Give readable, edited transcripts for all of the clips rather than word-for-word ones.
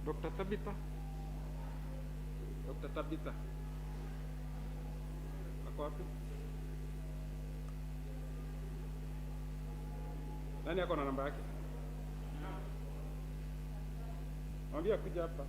Dr. Tabitha. Dr. Tabitha. Ako wapi? Nani ako na namba yake? Mwambie kuja hapa.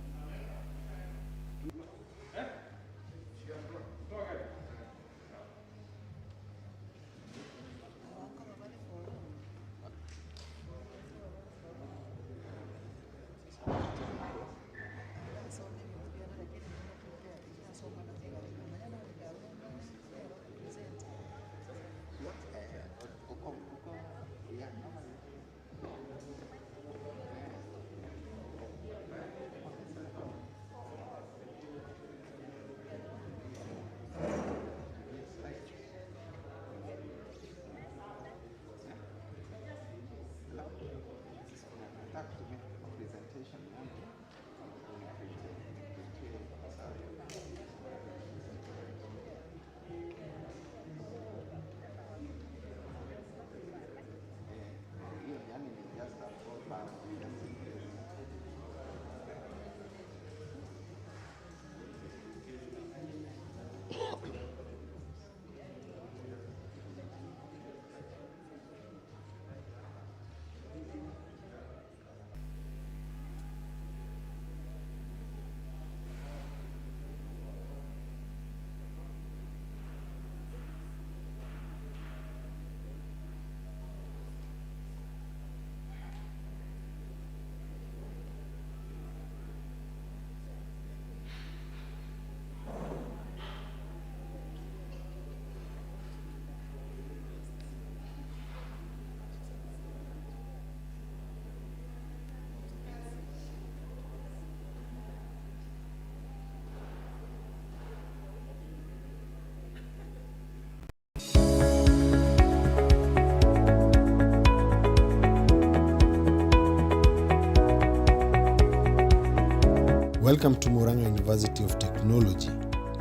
Welcome to Murang'a University of Technology.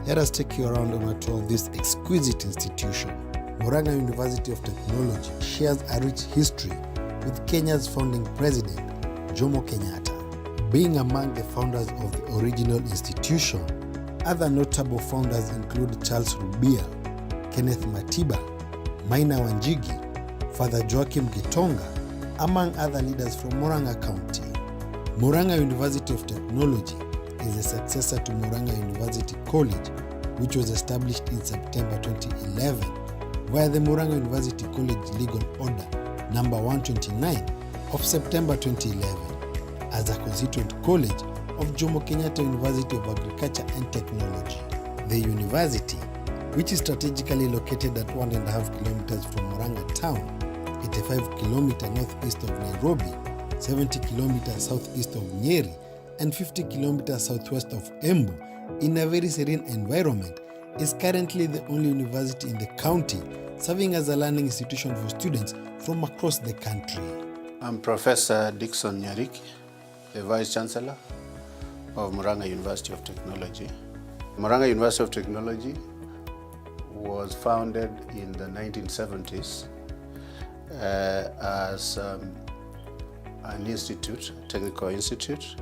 Let us take you around on a tour of this exquisite institution. Murang'a University of Technology shares a rich history with Kenya's founding president, Jomo Kenyatta. Being among the founders of the original institution, other notable founders include Charles Rubia, Kenneth Matiba, Maina Wanjigi, Father Joachim Gitonga, among other leaders from Murang'a County. Murang'a University of Technology is a successor to Murang'a University College, which was established in September 2011, via the Murang'a University College Legal Order number 129 of September 2011, as a constituent college of Jomo Kenyatta University of Agriculture and Technology. The university, which is strategically located at 1.5 kilometers from Murang'a town, 85 kilometers northeast of Nairobi, 70 kilometers southeast of Nyeri, and 50 kilometers southwest of Embu, in a very serene environment, is currently the only university in the county serving as a learning institution for students from across the country. I'm Professor Dickson Nyariki, the Vice Chancellor of Murang'a University of Technology. Murang'a University of Technology was founded in the 1970s as an institute, technical institute,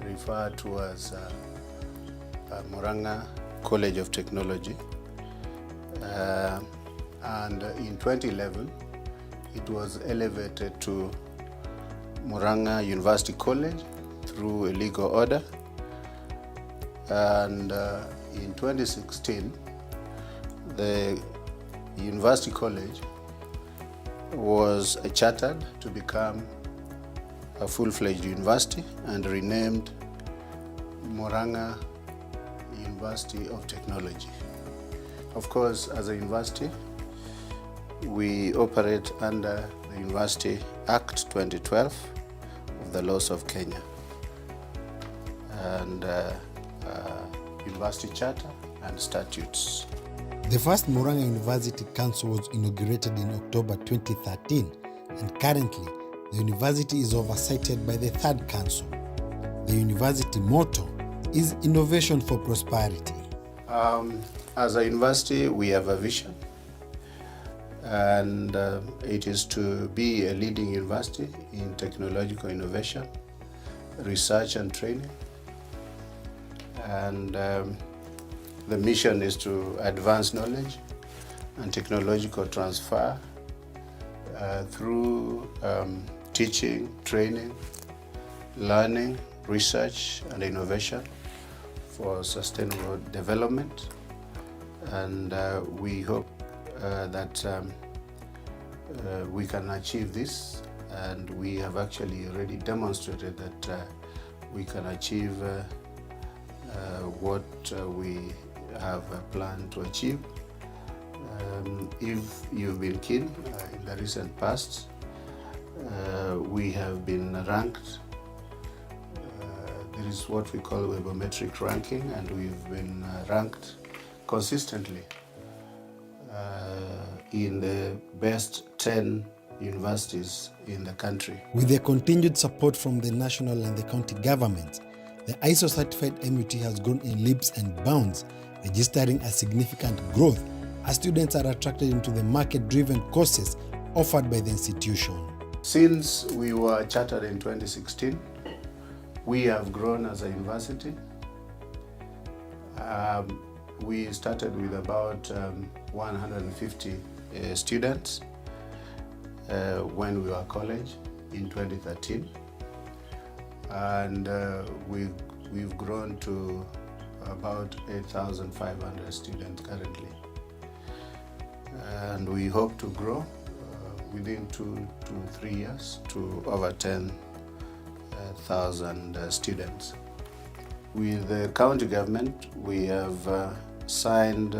referred to as Murang'a College of Technology. And in 2011, it was elevated to Murang'a University College through a legal order. And in 2016, the University College was chartered to become a full-fledged university and renamed Murang'a University of Technology. Of course, as a university, we operate under the University Act 2012 of the laws of Kenya and University Charter and statutes. The first Murang'a University Council was inaugurated in October 2013, and currently the university is oversighted by the Third Council. The university motto is Innovation for Prosperity. As a university, we have a vision, and it is to be a leading university in technological innovation, research and training. And the mission is to advance knowledge and technological transfer through teaching, training, learning, research and innovation for sustainable development. And we hope that we can achieve this, and we have actually already demonstrated that we can achieve what we have planned to achieve. If you've been keen, in the recent past, we have been ranked. There is what we call webometric ranking, and we've been ranked consistently in the best 10 universities in the country. With the continued support from the national and the county governments, the ISO-certified MUT has grown in leaps and bounds, registering a significant growth as students are attracted into the market-driven courses offered by the institution. Since we were chartered in 2016, we have grown as a university. We started with about 150 students when we were college in 2013, and we've grown to about 8,500 students currently, and we hope to grow within 2 to 3 years to over 10,000 students. With the county government, we have signed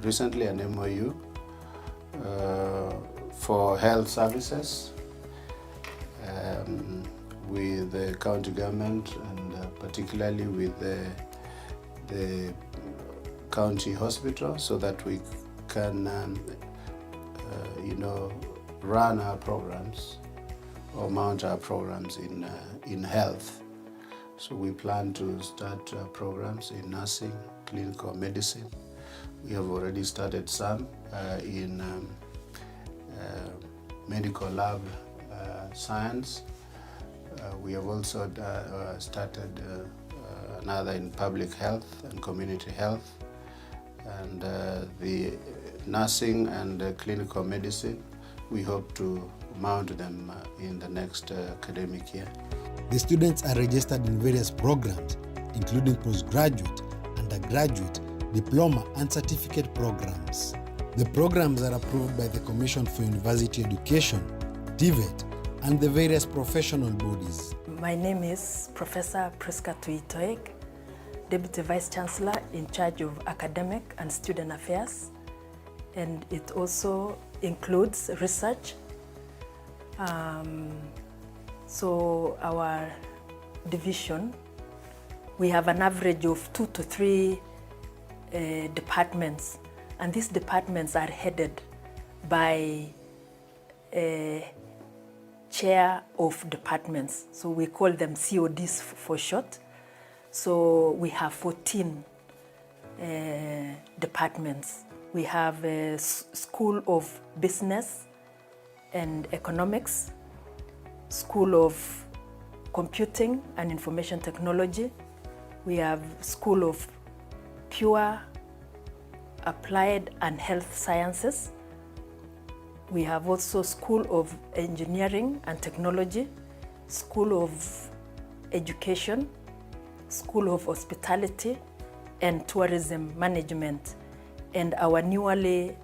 recently an MOU for health services with the county government, and particularly with the county hospital, so that we can run our programs or mount our programs in health. So we plan to start programs in nursing, clinical medicine. We have already started some in medical lab science. We have also started another in public health and community health, and the nursing and clinical medicine, we hope to mount them in the next academic year. The students are registered in various programs, including postgraduate, undergraduate, diploma and certificate programs. The programs are approved by the Commission for University Education, TVET, and the various professional bodies. My name is Professor Priska Tuitoek, Deputy Vice Chancellor in charge of Academic and Student Affairs, and it also includes research. So our division, we have an average of 2 to 3 departments, and these departments are headed by a chair of departments. So we call them CODs for short. So we have 14 departments. We have a School of Business and Economics, School of Computing and Information Technology. We have School of Pure Applied and Health Sciences. We have also School of Engineering and Technology, School of Education, School of Hospitality and Tourism Management, and our new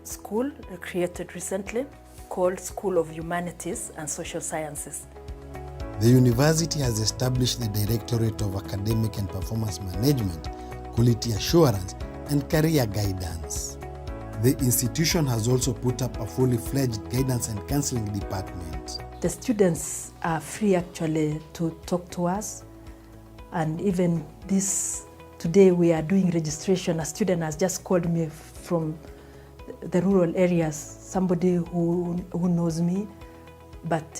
school created recently called School of Humanities and Social Sciences. The university has established the Directorate of Academic and Performance Management, Quality Assurance, and Career Guidance. The institution has also put up a fully fledged guidance and counseling department. The students are free actually to talk to us, and even today we are doing registration. A student has just called me from the rural areas, somebody who knows me, but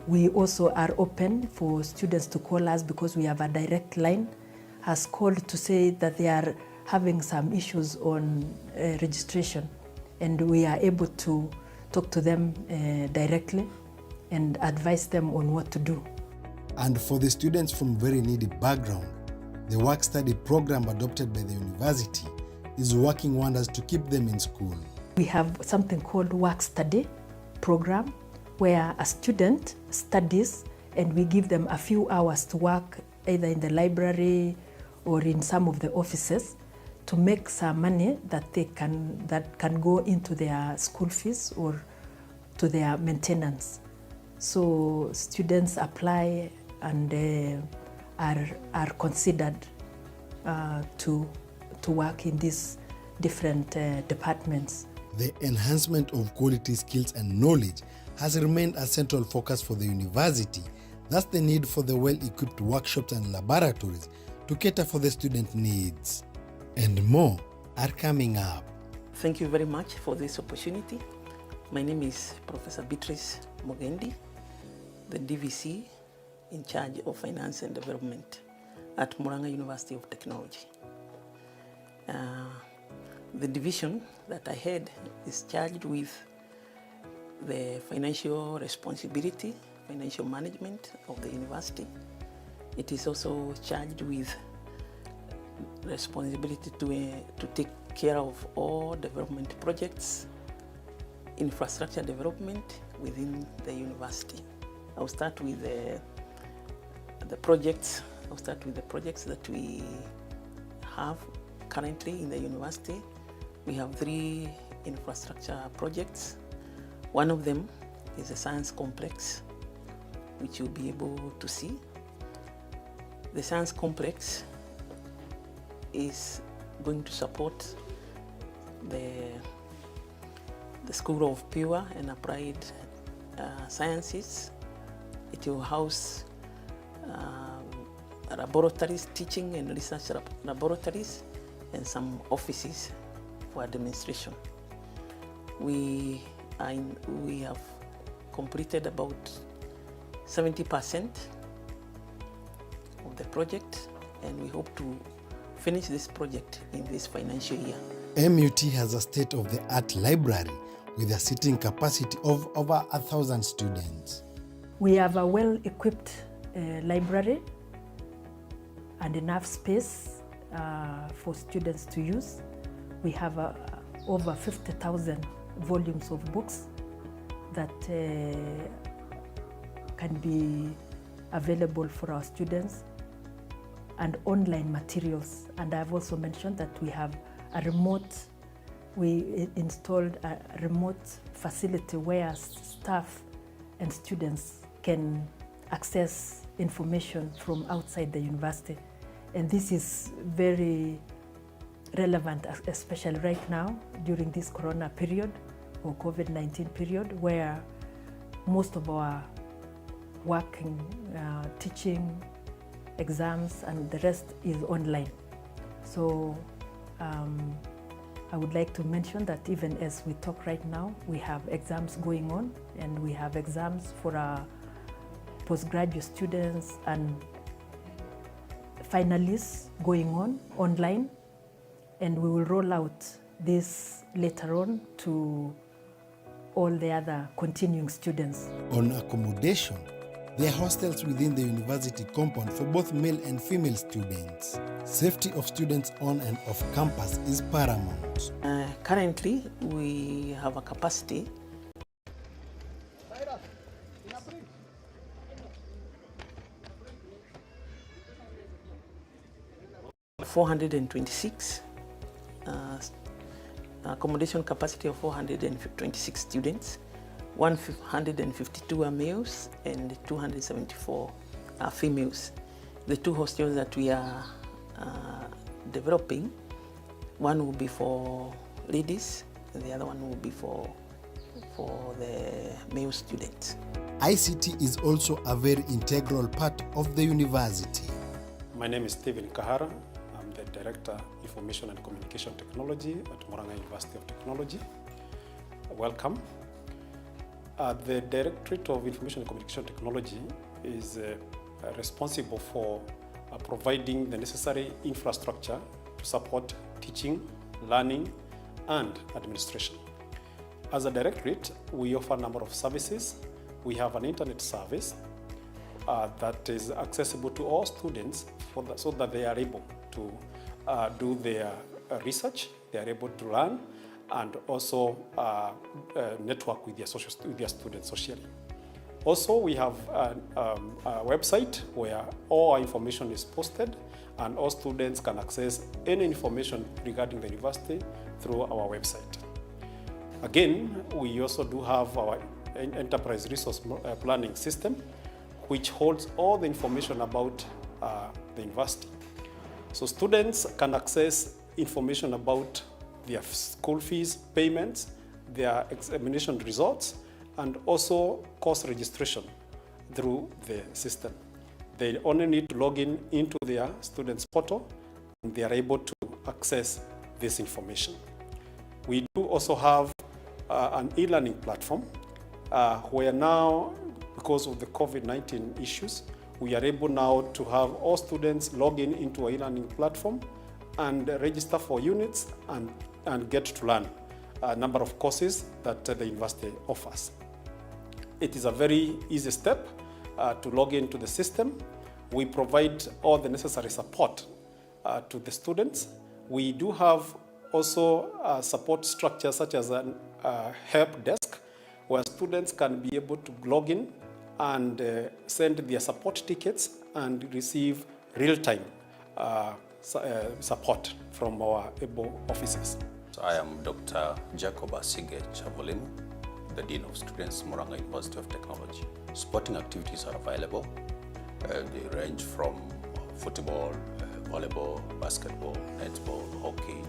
we also are open for students to call us because we have a direct line, has called to say that they are having some issues on registration, and we are able to talk to them directly and advise them on what to do. And for the students from very needy background, the work-study program adopted by the university is working wonders to keep them in school. We have something called work-study program where a student studies and we give them a few hours to work either in the library or in some of the offices to make some money that can go into their school fees or to their maintenance. So students apply and are considered to work in these different departments. The enhancement of quality skills and knowledge has remained a central focus for the university. Thus the need for the well-equipped workshops and laboratories to cater for the student needs. And more are coming up. Thank you very much for this opportunity. My name is Professor Beatrice Mogendi, the DVC in charge of finance and development at Murang'a University of Technology. The division that I head is charged with the financial responsibility, financial management of the university. It is also charged with responsibility to take care of all development projects, infrastructure development within the university. I'll start with the projects. I'll start with the projects that we have currently in the university. We have 3 infrastructure projects. One of them is a science complex, which you'll be able to see. The science complex is going to support the School of Pure and Applied Sciences. It will house laboratories, teaching and research laboratories, and some offices for administration. We have completed about 70% of the project, and we hope to finish this project in this financial year. MUT has a state-of-the-art library with a seating capacity of over 1,000 students. We have a well-equipped library and enough space for students to use. We have over 50,000 volumes of books that can be available for our students, and online materials. And I've also mentioned that we have we installed a remote facility where staff and students can access information from outside the university. And this is very relevant, especially right now during this corona period or COVID-19 period, where most of our working, teaching, exams and the rest is online. So I would like to mention that even as we talk right now, we have exams going on, and we have exams for our postgraduate students and finalists going on online, and we will roll out this later on to all the other continuing students. On accommodation, there are hostels within the university compound for both male and female students. Safety of students on and off campus is paramount. Currently, we have a capacity of 426, accommodation capacity of 426 students. 152 are males and 274 are females. The 2 hostels that we are developing, one will be for ladies and the other one will be for the male students. ICT is also a very integral part of the university. My name is Stephen Kahara. I'm the Director, Information and Communication Technology at Murang'a University of Technology. Welcome. The Directorate of Information and Communication Technology is responsible for providing the necessary infrastructure to support teaching, learning, and administration. As a directorate, we offer a number of services we have an internet service that is accessible to all students so that they are able to do their research, they are able to learn, and also network with their students socially. Also, we have a website where all our information is posted, and all students can access any information regarding the university through our website. Again, we also do have our enterprise resource planning system, which holds all the information about the university. So students can access information about their school fees, payments, their examination results, and also course registration through the system. They only need to log in into their students' portal, and they are able to access this information. We do also have an e-learning platform where now, because of the COVID-19 issues, we are able now to have all students log in into our e-learning platform and register for units and get to learn a number of courses that the university offers. It is a very easy step to log into the system. We provide all the necessary support to the students. We do have also support structures such as a help desk where students can be able to log in and send their support tickets and receive real-time support from our able officers. I am Dr. Jacob Asige Chavolemu, the Dean of Students, Murang'a University of Technology. Sporting activities are available. They range from football, volleyball, basketball, netball, hockey,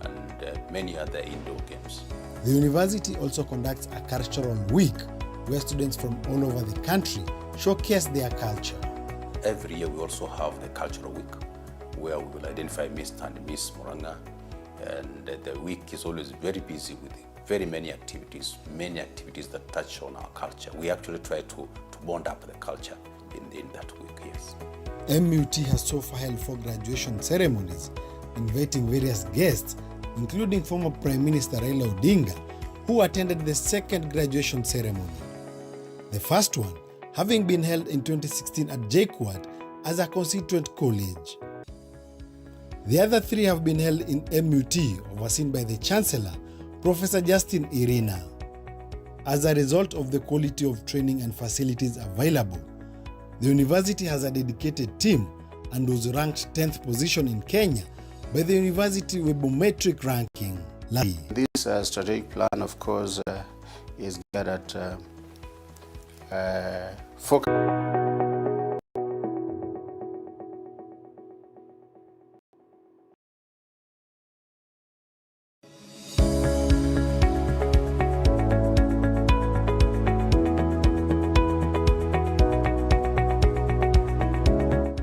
and many other indoor games. The university also conducts a cultural week where students from all over the country showcase their culture. Every year we also have the cultural week where we will identify Mr. and Miss Murang'a, and the week is always very busy with very many activities that touch on our culture. We actually try to bond up the culture in that week, yes. MUT has so far held 4 graduation ceremonies, inviting various guests, including former Prime Minister Raila Odinga, who attended the 2nd graduation ceremony. The first one having been held in 2016 at JKUAT as a constituent college. The other 3 have been held in MUT, overseen by the Chancellor, Professor Justin Irina. As a result of the quality of training and facilities available, the university has a dedicated team and was ranked 10th position in Kenya by the University Webometric ranking. This strategic plan, of course, is geared at focus.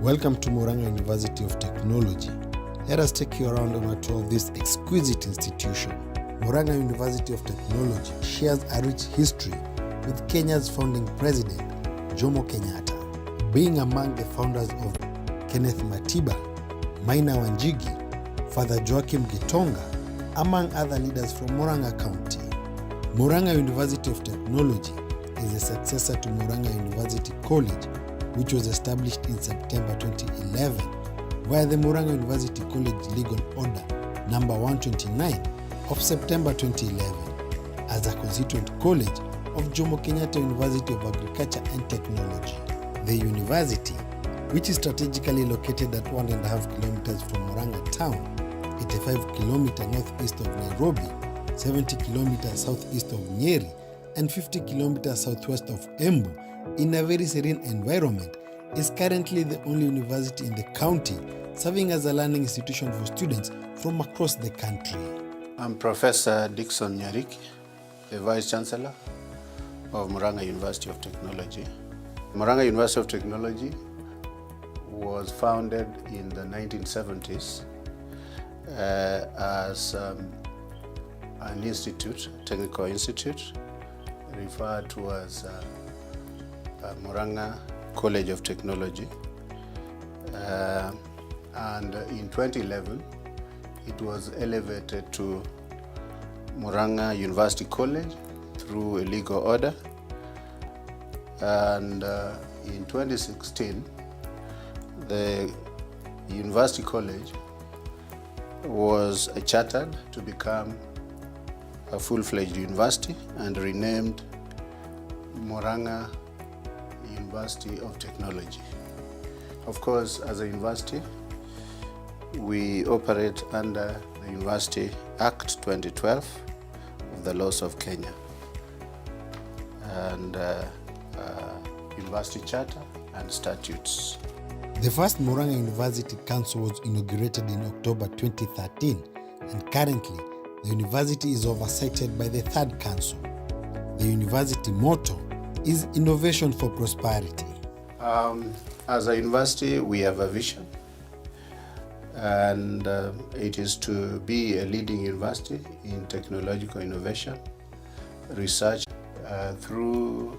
Welcome to Murang'a University of Technology. Let us take you around on a tour of this exquisite institution. Murang'a University of Technology shares a rich history with Kenya's founding president, Jomo Kenyatta. Being among the founders of Kenneth Matiba, Maina Wanjigi, Father Joachim Gitonga, among other leaders from Murang'a County. Murang'a University of Technology is a successor to Murang'a University College, which was established in September 2011 via the Murang'a University College Legal Order number 129 of September 2011 as a constituent college of Jomo Kenyatta University of Agriculture and Technology. The university, which is strategically located at 1.5 kilometers from Murang'a town, 85 kilometers northeast of Nairobi, 70 kilometers southeast of Nyeri, and 50 kilometers southwest of Embu, in a very serene environment, is currently the only university in the county serving as a learning institution for students from across the country. I'm Professor Dickson Nyariki, the Vice Chancellor of Murang'a University of Technology. Murang'a University of Technology was founded in the 1970s as an institute, technical institute, referred to as Murang'a College of Technology, and in 2011 it was elevated to Murang'a University College through a legal order, And in 2016, the University College was chartered to become a full-fledged university and renamed Murang'a University of Technology. Of course, as a university, we operate under the University Act 2012 of the laws of Kenya and University Charter and statutes. The first Murang'a University Council was inaugurated in October 2013, and currently the university is oversighted by the third council. The university motto is Innovation for Prosperity. As a university, we have a vision, and it is to be a leading university in technological innovation, research, through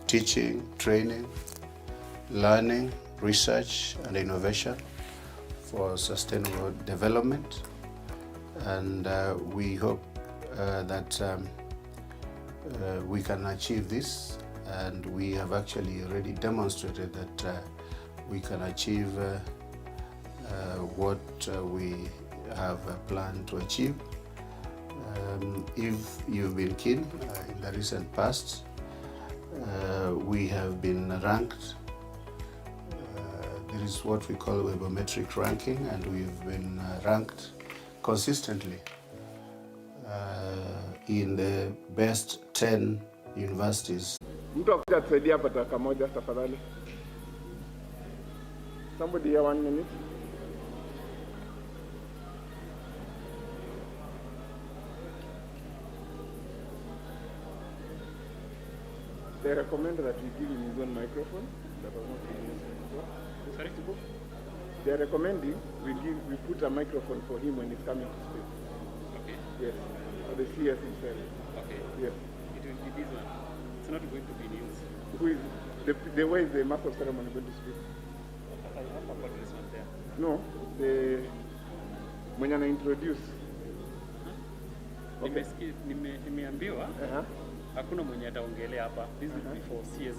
teaching, training, learning, research and innovation for sustainable development. And we hope that we can achieve this, and we have actually already demonstrated that we can achieve what we have planned to achieve. If you've been keen, in the recent past, we have been ranked. There is what we call webometric ranking, and we've been ranked consistently in the best 10 universities. Mtu akuja tusaidia hapa dakika moja tafadhali. Somebody here 1 minute. They recommend that we give him his own microphone. That was not given. Sorry to go. They are recommending we put a microphone for him when he's coming to speak. Okay. Yes. For the CS himself. Okay. Yes. It will be this one. It's not going to be news. Who is the way is the master of ceremony going to speak? I have about this one there. No, the mwenye ana introduce. Okay. Nimeambiwa hakuna mwenye ataongelea hapa. This is before CS.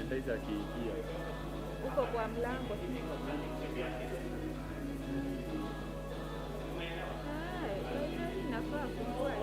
sanitizer akiingia. Uko kwa mlango. Inafaa kufungua.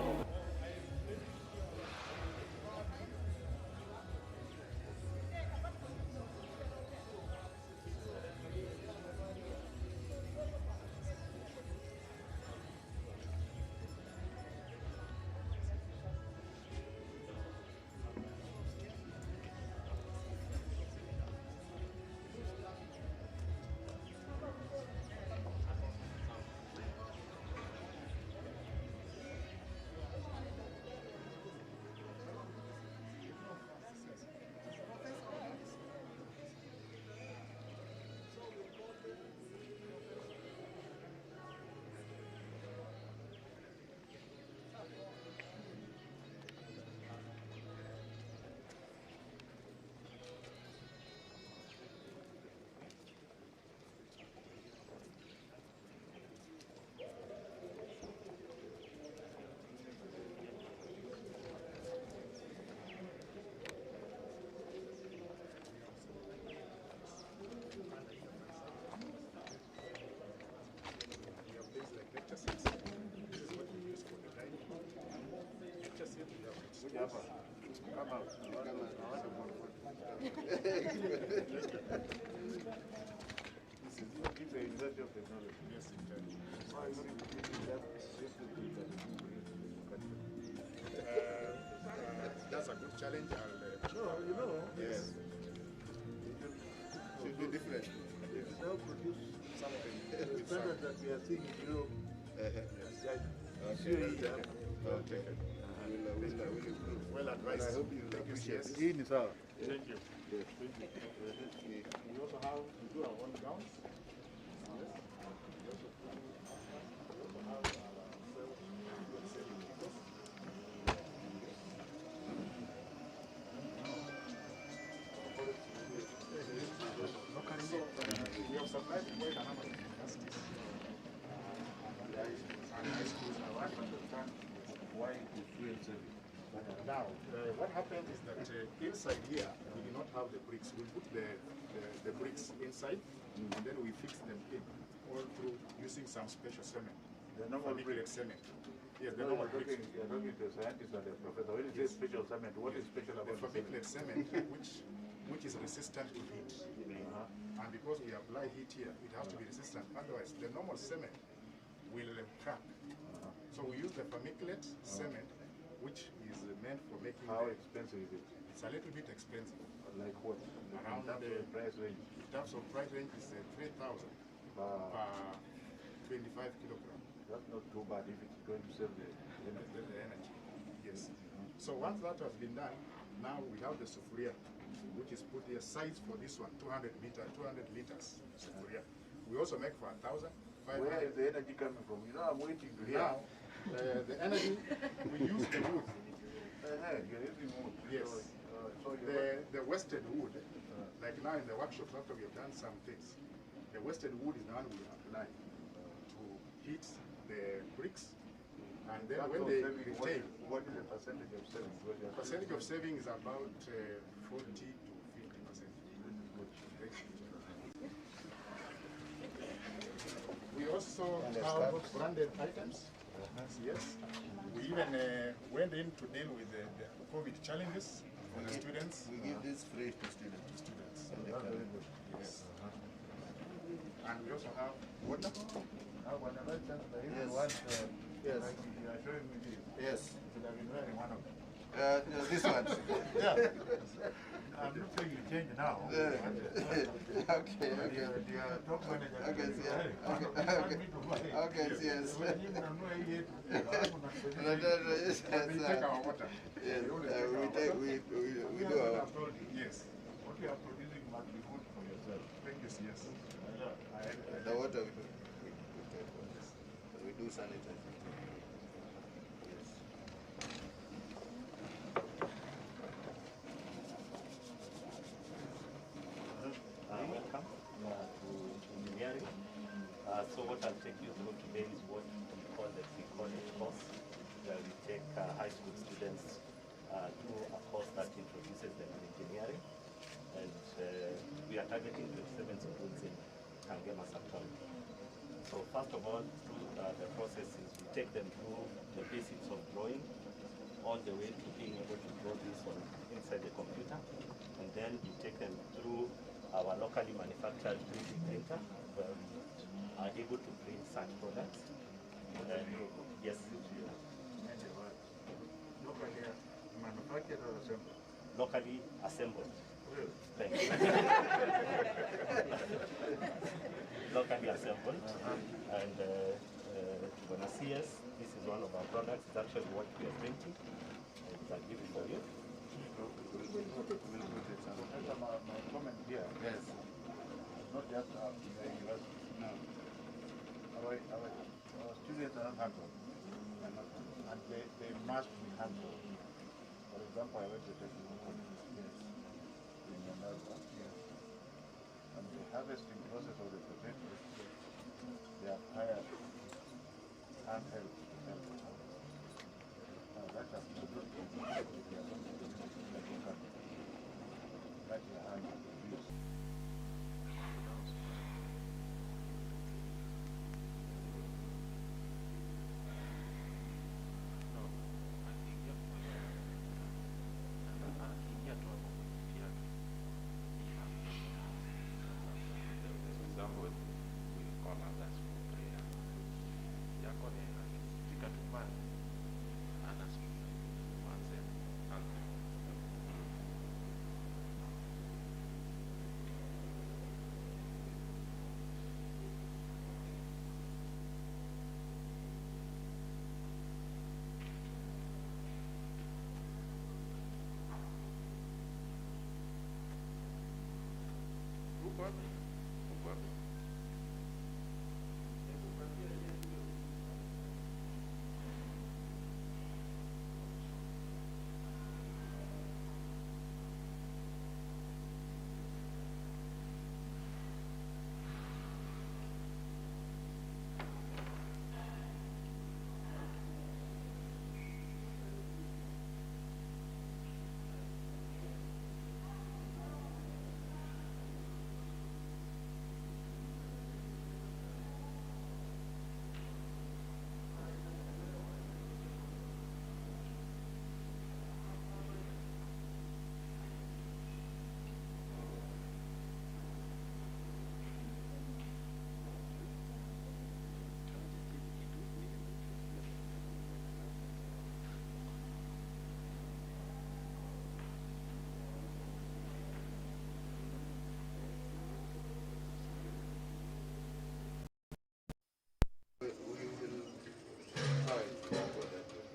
That's a good challenge. Yes. Should be different. It is now produce Something. the standard that we are seeing in Europe. Okay. We'll improve. Well advised. I hope you appreciate it. Thank you. Thank you. Yes. We also have to do our own gowns. We have supplied quite a number of universities and high schools. I want to understand why the fuel saving. Now, what happened is that inside here, we do not have the bricks. We put the bricks inside, and then we fix them in, all through using some special cement. The normal brick cement. Yes, the normal bricks. You're talking to a scientist and a professor. When you say special cement, what is special The about the fabric cement, which is resistant to heat. And because we apply heat here, it has to be resistant. Otherwise, the normal cement will crack. So we use the vermiculate cement, which is meant for making. How expensive is it? It's a little bit expensive. Like what? Around the price range. In terms of price range, is 3,000 per 25 kilograms. That's not too bad if it's going to save the energy. Yes. So once that has been done, now we have the sufuria, which is put here. Size for this one, 200 liters sufuria. We also make for 1,000. Where is the energy coming from? You know, I'm waiting to hear. Now, the energy, we use the wood. You're using wood. Yes. So the wasted wood, like now in the workshops after we have done some things, the wasted wood is the one we apply to heat the bricks. And then when they retain, what is the percentage of savings? The percentage of saving is about 40 to 50%. We also have branded items. Yes. We even went in to deal with the COVID challenges for the students. We give this free to students. Yes. And we also have water. Yes. Like you are showing me this. Yes. You should have been wearing one of them. This one. I'm not saying you change now. Okay. The top manager. Okay, yes. We take our water. Yes, we do our water. Yes. What you are producing must be good for yourself. Thank you, yes. The water we do sanitize. Welcome to engineering. So what I'll take you through today is what we call the pre-college course, where we take high school students through a course that introduces them to engineering. and we are targeting 27 schools in Kangema sub-county. So first of all, through the process is we take them through the basics of drawing, all the way to being able to draw this on inside the computer, and then we take them through our locally manufactured 3D printer, where we are able to print such products. Yes. Locally manufactured or assembled? Locally assembled. Really? Thank you. Locally assembled. And when I see us, this is one of our products. It's actually what we are printing. I'll give it for you. My comment here. Yes. Not just in the university. No. Our students are not hands-on. And they must be hands-on. For example, I went to technical college. Yes. In Murang'a. Yes. And the harvesting process of the potatoes, they have hired handheld to help them harvest. Now that has to do with the they are going to do like you can write your hand and produce.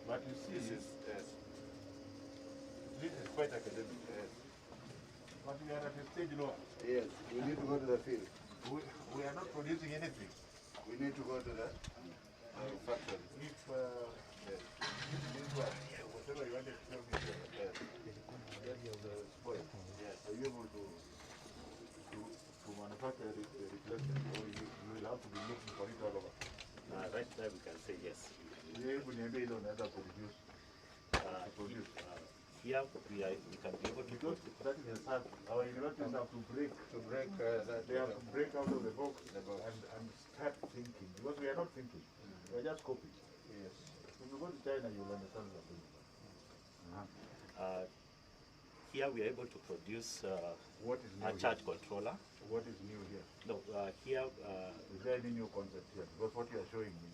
But you see, this is quite academic. Yes. But we are at a stage lower. Yes, we need to go to the field. We are not producing anything. We need to go to the factory. If this one, whatever you wanted to tell me, that is spoiled. Yes. Are you able to manufacture the replacement, or you will have to be looking for it all over? Right there we can say yes. Here we can be able to produce. Here we can be able to because that is the start. Our universities have to break. They have to break out of the box and start thinking. Because we are not thinking. We are just copying. Yes. When you go to China, you will understand the thing. Here we are able to produce what is new a charge controller. What is new here? No, here... is there any new concept here? Because what you are showing me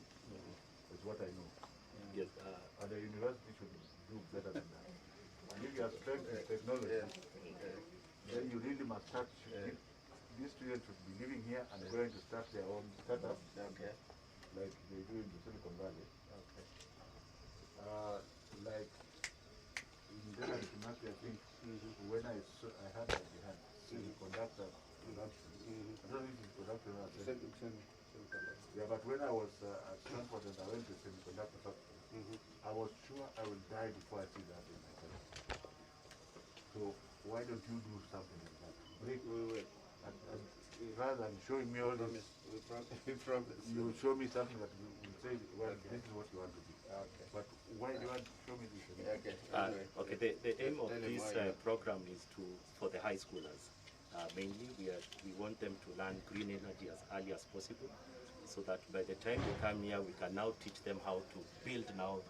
is what I know. Yes. And the university should do better than that. And if you are strength in technology, then you really must start. These students should be living here and going to start their own startup, like they do in the Silicon Valley. Like in general, I think when I had that behind semiconductor production, I don't think it's production. Yeah, but when I was at Stanford and I went to semiconductor factory, I was sure I will die before I see that in my country. So why don't you do something like that? And rather than showing me all this, you show me something that you will say, well, this is what you want to do. Okay. But why do you want to show me this? Okay. Okay. The aim of this program is for the high schoolers. Mainly, we want them to learn green energy as early as possible, so that by the time they come here, we can now teach them how to build now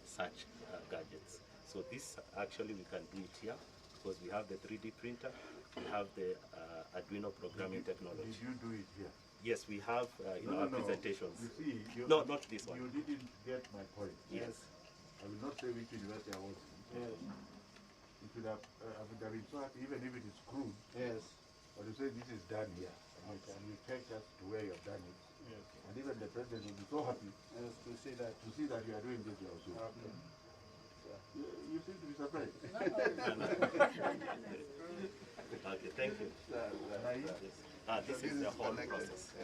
such gadgets. So this actually we can do it here because we have the 3D printer, we have the Arduino programming technology. Did you do it here? Yes, we have in our presentations. You see, no, not this one. You didn't get my point. Yes. I will not say which university I was in. Yes. It would have, I would have been so happy, even if it is crude. Yes. But you say this is done here. And you take us to where you have done it. Yes. And even the president will be so happy to see that you are doing this also. Okay. You seem to be surprised. Okay, thank you. This is the whole process.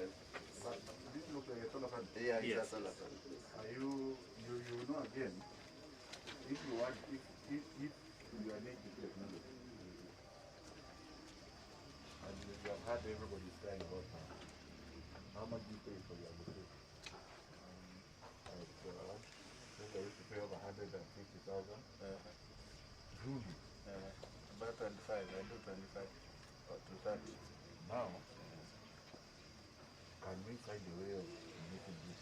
But this looks like a solar panel. Yeah, it's a solar panel. You know again, if you want, if you are native technology, and you have had everybody crying about how much do you pay for your application? I used to pay over 150,000. Truly. About 25, I do 25 or to 30. Now, can we find a way of making this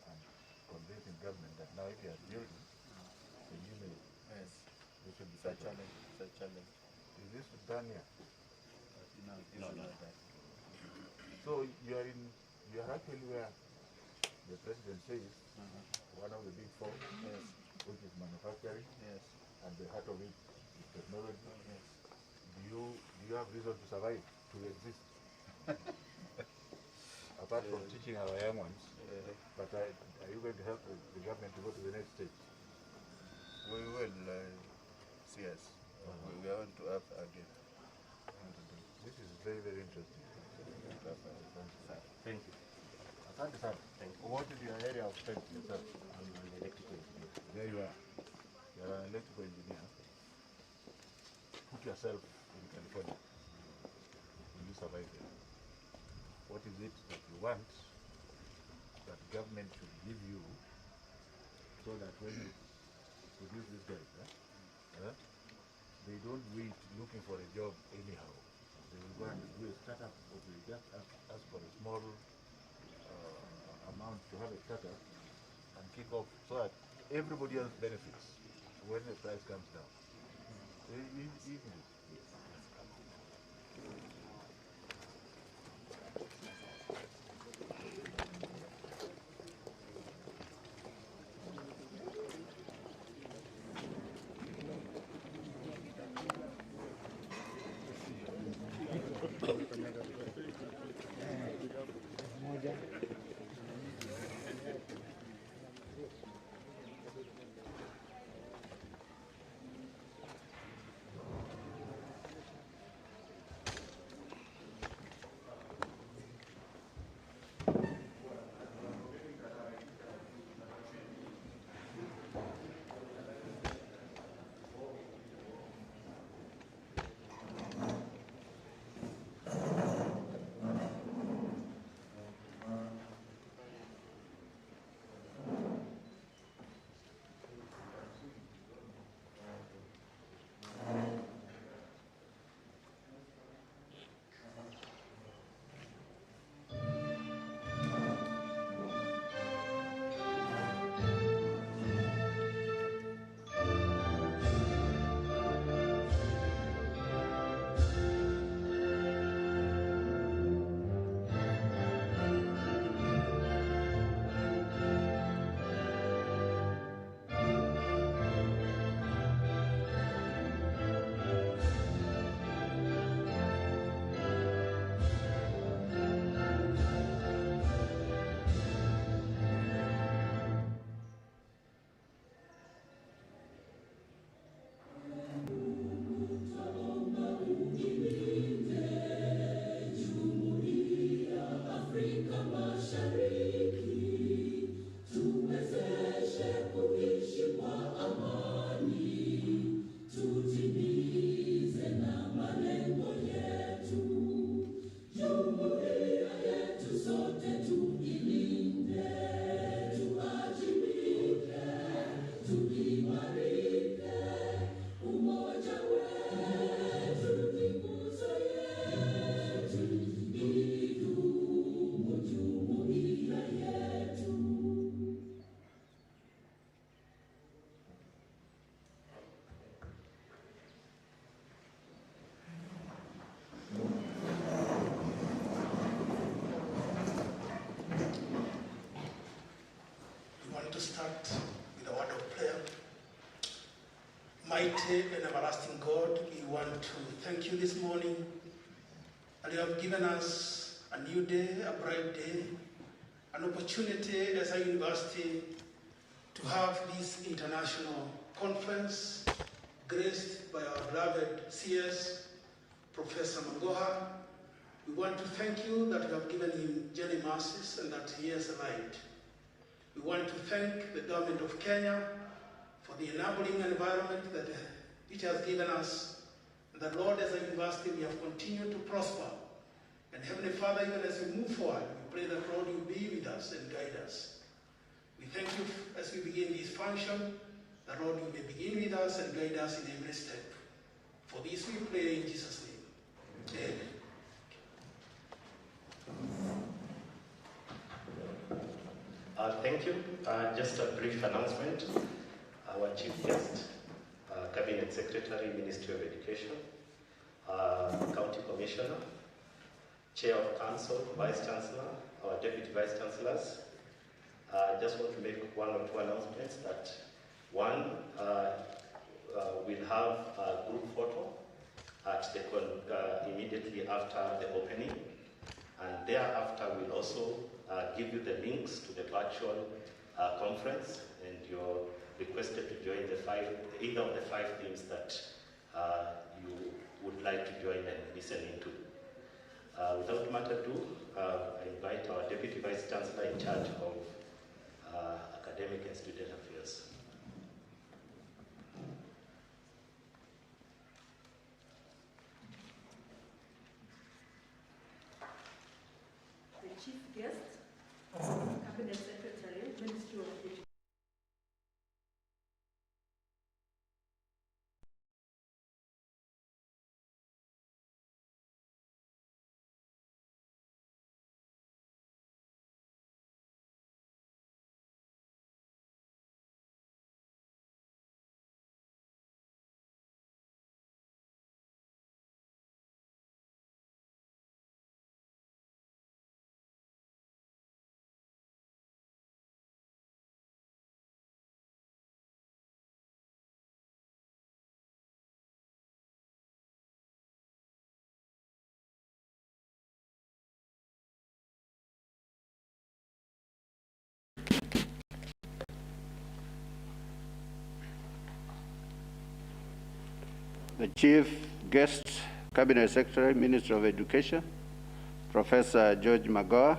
and convincing government that now if you are building, then you may, you should be such challenge. Is this done here? No. So you are actually where the president says one of the big four, which is manufacturing, and the heart of it is technology. Do you have reason to survive, to exist? Apart from teaching our young ones, but are you going to help the government to go to the next stage? We will, yes. We are going to have again. This is very, very interesting. Thank you. Asante sana. What is your area of strength yourself? I'm an electrical engineer. There you are. You are an electrical engineer. Put yourself in California. Will you survive there? What is it that you want that government should give you so that when you produce this guy, they don't wait looking for a job anyhow. They will go and do a startup, or they just ask for a small amount to have a startup and kick off so that everybody else benefits when the price comes down. Easily. Almighty and everlasting God, we want to thank you this morning that you have given us a new day, a bright day, an opportunity as a university to have this international conference graced by our beloved CS, Professor Mangoha. We want to thank you that you have given him journey mercies and that he has arrived. We want to thank the government of Kenya for the enabling environment that it has given us, and that, Lord, as a university, we have continued to prosper. And Heavenly Father, even as we move forward, we pray that, Lord, you be with us and guide us. We thank you as we begin this function, that, Lord, you may begin with us and guide us in every step. For this we pray in Jesus' name. Amen. Thank you. Just a brief announcement. Our chief guest, Cabinet Secretary, Ministry of Education, County Commissioner, Chair of Council, Vice Chancellor, our Deputy Vice Chancellors. Just want to make one or two announcements. That one, we'll have a group photo at the immediately after the opening, and thereafter we'll also give you the links to the virtual conference, and you're requested to join either of the 5 themes that you would like to join and listen into. Without much ado, I invite our Deputy Vice Chancellor in charge of Academic and Student Affairs. The chief guest, Cabinet Secretary, Ministry of Education. The Chief Guest, Cabinet Secretary, Minister of Education, Professor George Magoha,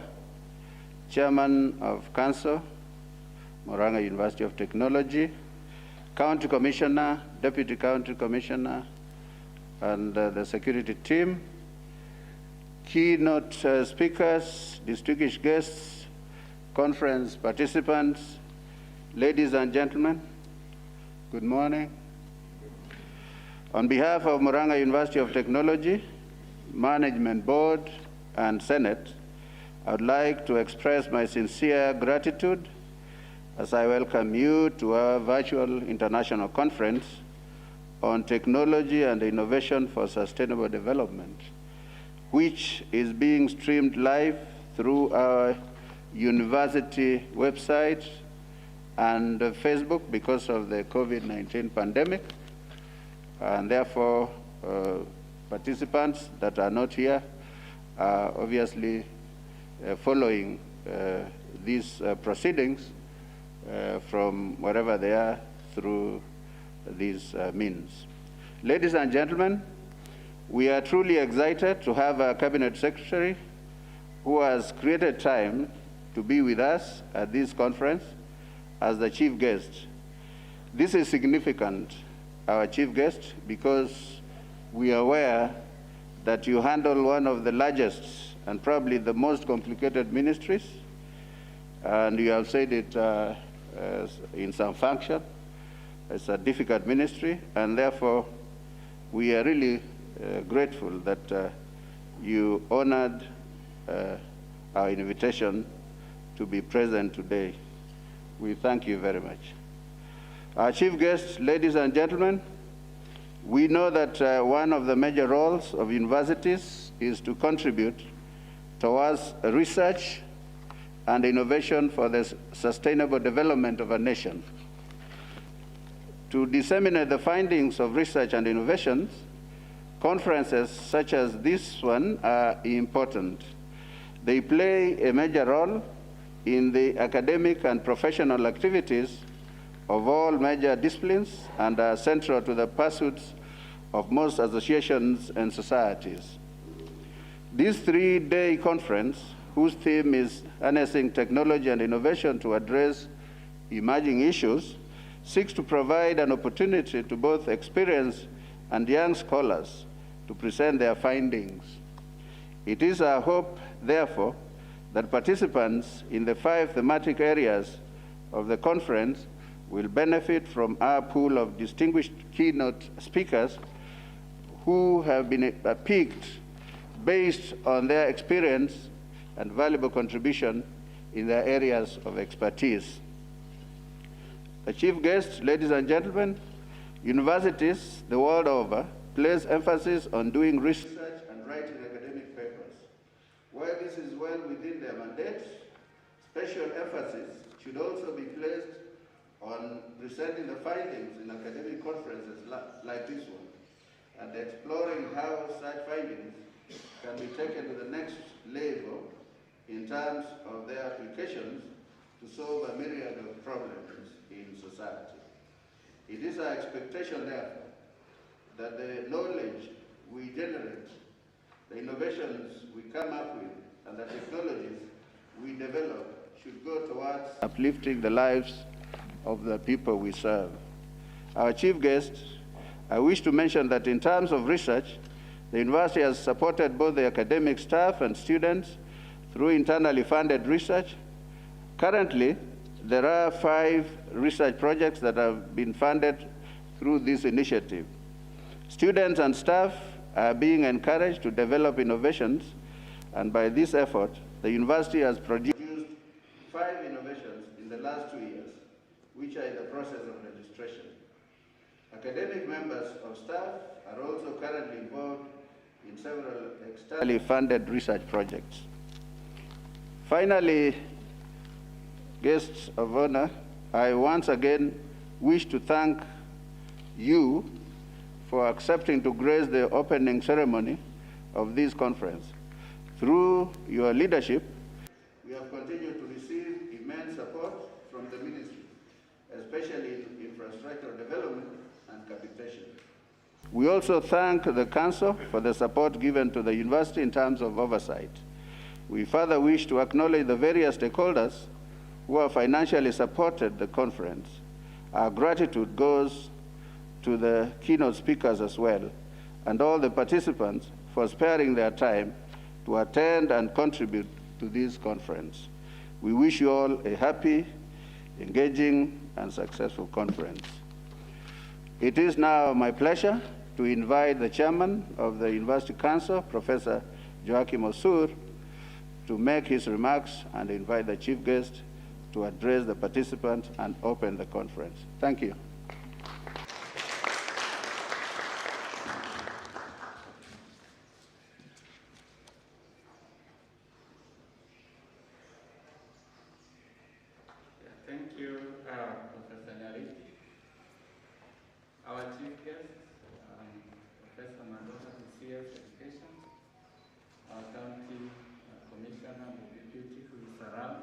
Chairman of Council, Murang'a University of Technology, County Commissioner, Deputy County Commissioner, and the security team, keynote speakers, distinguished guests, conference participants, ladies and gentlemen, good morning. On behalf of Murang'a University of Technology, Management Board, and Senate, I would like to express my sincere gratitude as I welcome you to our virtual international conference on technology and innovation for sustainable development, which is being streamed live through our university website and Facebook because of the COVID-19 pandemic. And therefore, participants that are not here are obviously following these proceedings from wherever they are through these means. Ladies and gentlemen, we are truly excited to have a Cabinet Secretary who has created time to be with us at this conference as the chief guest. This is significant, our chief guest, because we are aware that you handle one of the largest and probably the most complicated ministries, and you have said it in some function. It's a difficult ministry, and therefore we are really grateful that you honored our invitation to be present today. We thank you very much. Our chief guest, ladies and gentlemen, we know that one of the major roles of universities is to contribute towards research and innovation for the sustainable development of a nation. To disseminate the findings of research and innovations, conferences such as this one are important. They play a major role in the academic and professional activities of all major disciplines and are central to the pursuits of most associations and societies. This three-day conference, whose theme is harnessing technology and innovation to address emerging issues, seeks to provide an opportunity to both experienced and young scholars to present their findings. It is our hope, therefore, that participants in the 5 thematic areas of the conference will benefit from our pool of distinguished keynote speakers who have been picked based on their experience and valuable contribution in their areas of expertise. The chief guest, ladies and gentlemen, universities the world over place emphasis on doing research and writing academic papers. While this is well within their mandate, special emphasis should also be placed on presenting the findings in academic conferences like this one, and exploring how such findings can be taken to the next level in terms of their applications to solve a myriad of problems in society. It is our expectation, therefore, that the knowledge we generate, the innovations we come up with, and the technologies we develop should go towards uplifting the lives of the people we serve. Our chief guest, I wish to mention that in terms of research, the university has supported both the academic staff and students through internally funded research. Currently, there are 5 research projects that have been funded through this initiative. Students and staff are being encouraged to develop innovations, and by this effort, the university has produced 5 innovations in the last 2 years, which are in the process of registration. Academic members of staff are also currently involved in several externally funded research projects. Finally, guests of honor, I once again wish to thank you for accepting to grace the opening ceremony of this conference. Through your leadership, we have continued to receive immense support from the ministry, especially in infrastructure development and capitation. We also thank the Council for the support given to the university in terms of oversight. We further wish to acknowledge the various stakeholders who have financially supported the conference. Our gratitude goes to the keynote speakers as well, and all the participants for sparing their time to attend and contribute to this conference. We wish you all a happy, engaging, and successful conference. It is now my pleasure to invite the chairman of the University Council, Professor Joachim Osur, to make his remarks and invite the chief guest to address the participants and open the conference. Thank you. Thank you, Professor Nyari. Our chief guest, Professor Mandota, the CS Education, our county commissioner, the deputy who is around,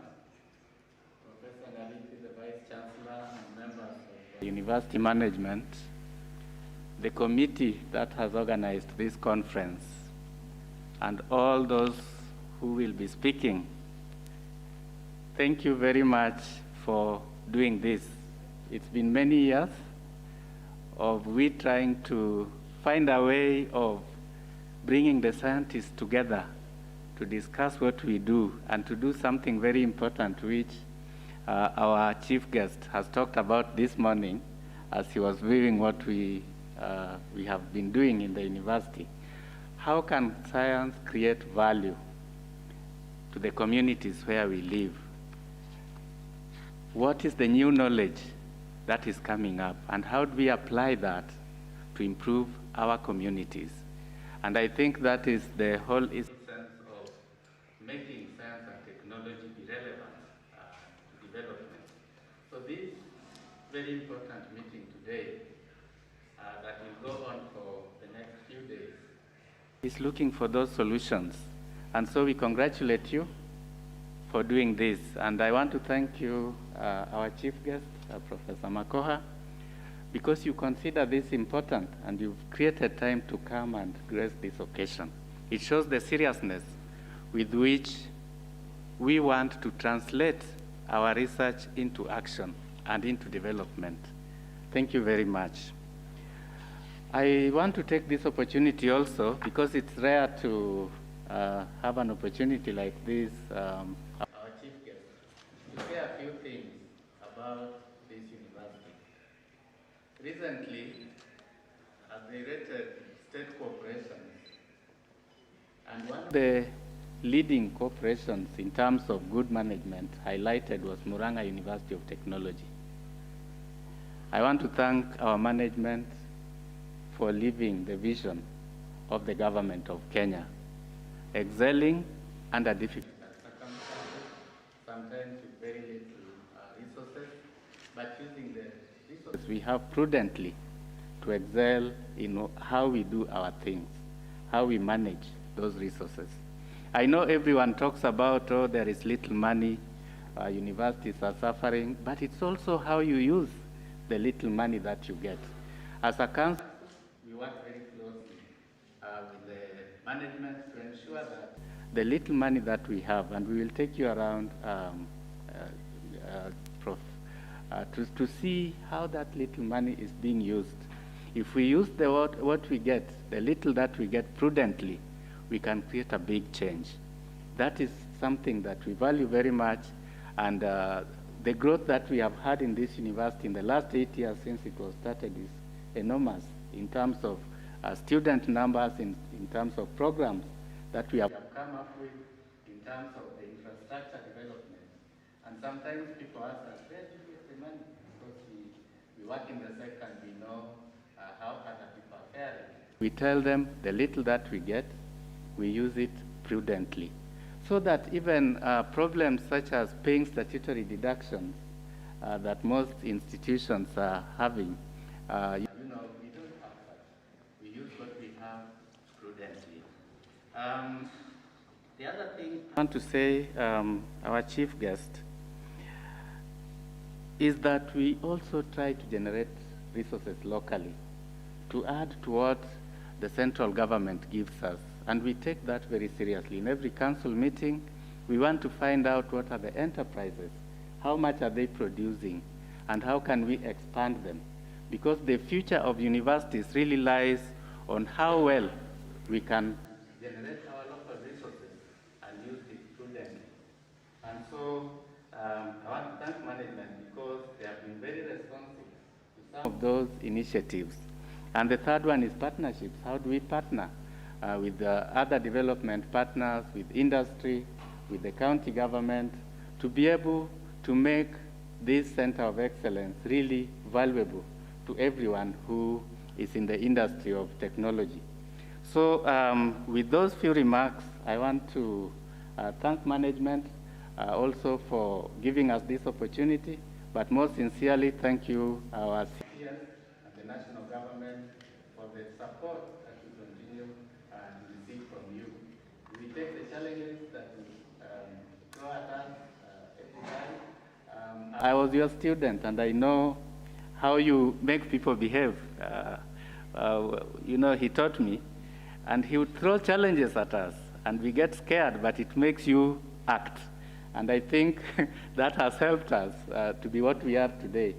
Professor Nyari, the vice chancellor, and members of the university management, the committee that has organized this conference, and all those who will be speaking. Thank you very much for doing this. It's been many years of we trying to find a way of bringing the scientists together to discuss what we do and to do something very important, which our chief guest has talked about this morning as he was viewing what we have been doing in the university. How can science create value to the communities where we live? What is the new knowledge that is coming up, and how do we apply that to improve our communities? And I think that is the whole essence of making science and technology be relevant to development. So this very important meeting today that will go on for the next few days. Is looking for those solutions. And so we congratulate you for doing this. And I want to thank you, our chief guest, Professor Makoha, because you consider this important and you've created time to come and grace this occasion. It shows the seriousness with which we want to translate our research into action and into development. Thank you very much. I want to take this opportunity also, because it's rare to have an opportunity like this, our chief guest, to say a few things about this university. Recently, they rated state corporations, and one of the leading corporations in terms of good management highlighted was Murang'a University of Technology. I want to thank our management for living the vision of the government of Kenya, excelling under difficult circumstances, sometimes with very little resources, but using the resources we have prudently to excel in how we do our things, how we manage those resources. I know everyone talks about, oh, there is little money, universities are suffering, but it's also how you use the little money that you get. As a council, we work very closely with the management to ensure that the little money that we have, and we will take you around, Prof, to see how that little money is being used. If we use what we get, the little that we get prudently, we can create a big change. That is something that we value very much, and the growth that we have had in this university in the last 8 years since it was started is enormous in terms of student numbers, in terms of programs that we have come up with, in terms of the infrastructure development. And sometimes people ask us, where do you get the money? Because we work in the sector and we know how other people are faring. We tell them the little that we get, we use it prudently, so that even problems such as paying statutory deductions that most institutions are having, we don't have such. We use what we have prudently. The other thing I want to say, our chief guest, is that we also try to generate resources locally to add to what the central government gives us. And we take that very seriously. In every council meeting, we want to find out what are the enterprises, how much are they producing, and how can we expand them. Because the future of universities really lies on how well we can generate our local resources and use it prudently. And so I want to thank management because they have been very responsive to some of those initiatives. And the third one is partnerships. How do we partner with the other development partners, with industry, with the county government, to be able to make this center of excellence really valuable to everyone who is in the industry of technology. So with those few remarks, I want to thank management also for giving us this opportunity, but most sincerely thank you, our CES and the national government, for the support that we continue to receive from you. We take the challenges that you throw at us every time. I was your student, and I know how you make people behave. He taught me, and he would throw challenges at us, and we get scared, but it makes you act. And I think that has helped us to be what we are today.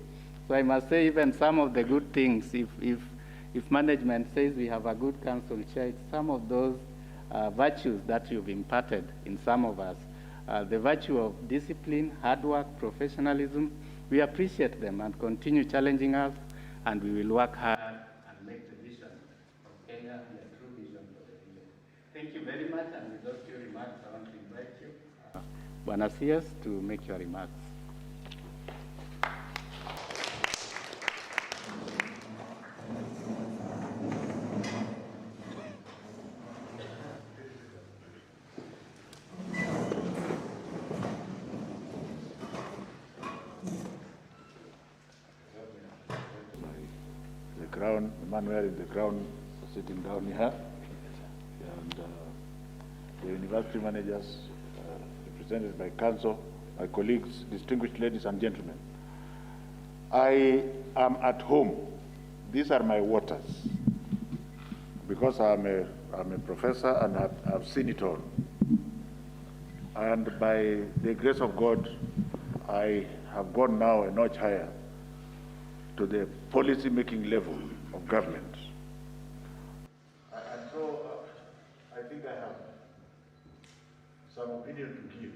So I must say, even some of the good things, if management says we have a good council chair, it's some of those virtues that you've imparted in some of us. The virtue of discipline, hard work, professionalism, we appreciate them and continue challenging us, and we will work hard and make the vision of Kenya a true vision for the future. Thank you very much, and with those few remarks, I want to invite you, Bwana CS, to make your remarks. man wearing the crown sitting down here, and the university managers, represented by council, my colleagues, distinguished ladies and gentlemen. I am at home. These are my waters, because I'm a professor and I've seen it all. And by the grace of God, I have gone now a notch higher to the policy-making level of government. And so I think I have some opinion to give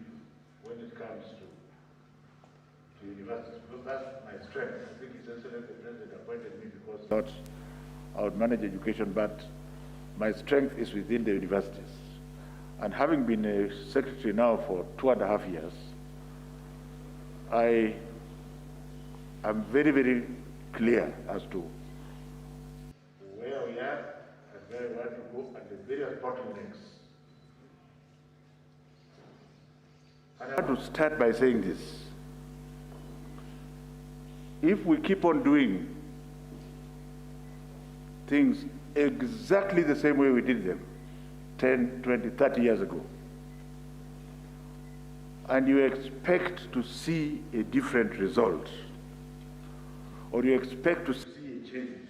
when it comes to universities, because that's my strength. I think it's excellent the president appointed me because not I would manage education, but my strength is within the universities. And having been a secretary now for 2.5 years, I am very, very clear as to where we are and where we want to go and the various bottlenecks. And I want to start by saying this. If we keep on doing things exactly the same way we did them 10, 20, 30 years ago, and you expect to see a different result, or you expect to see a change,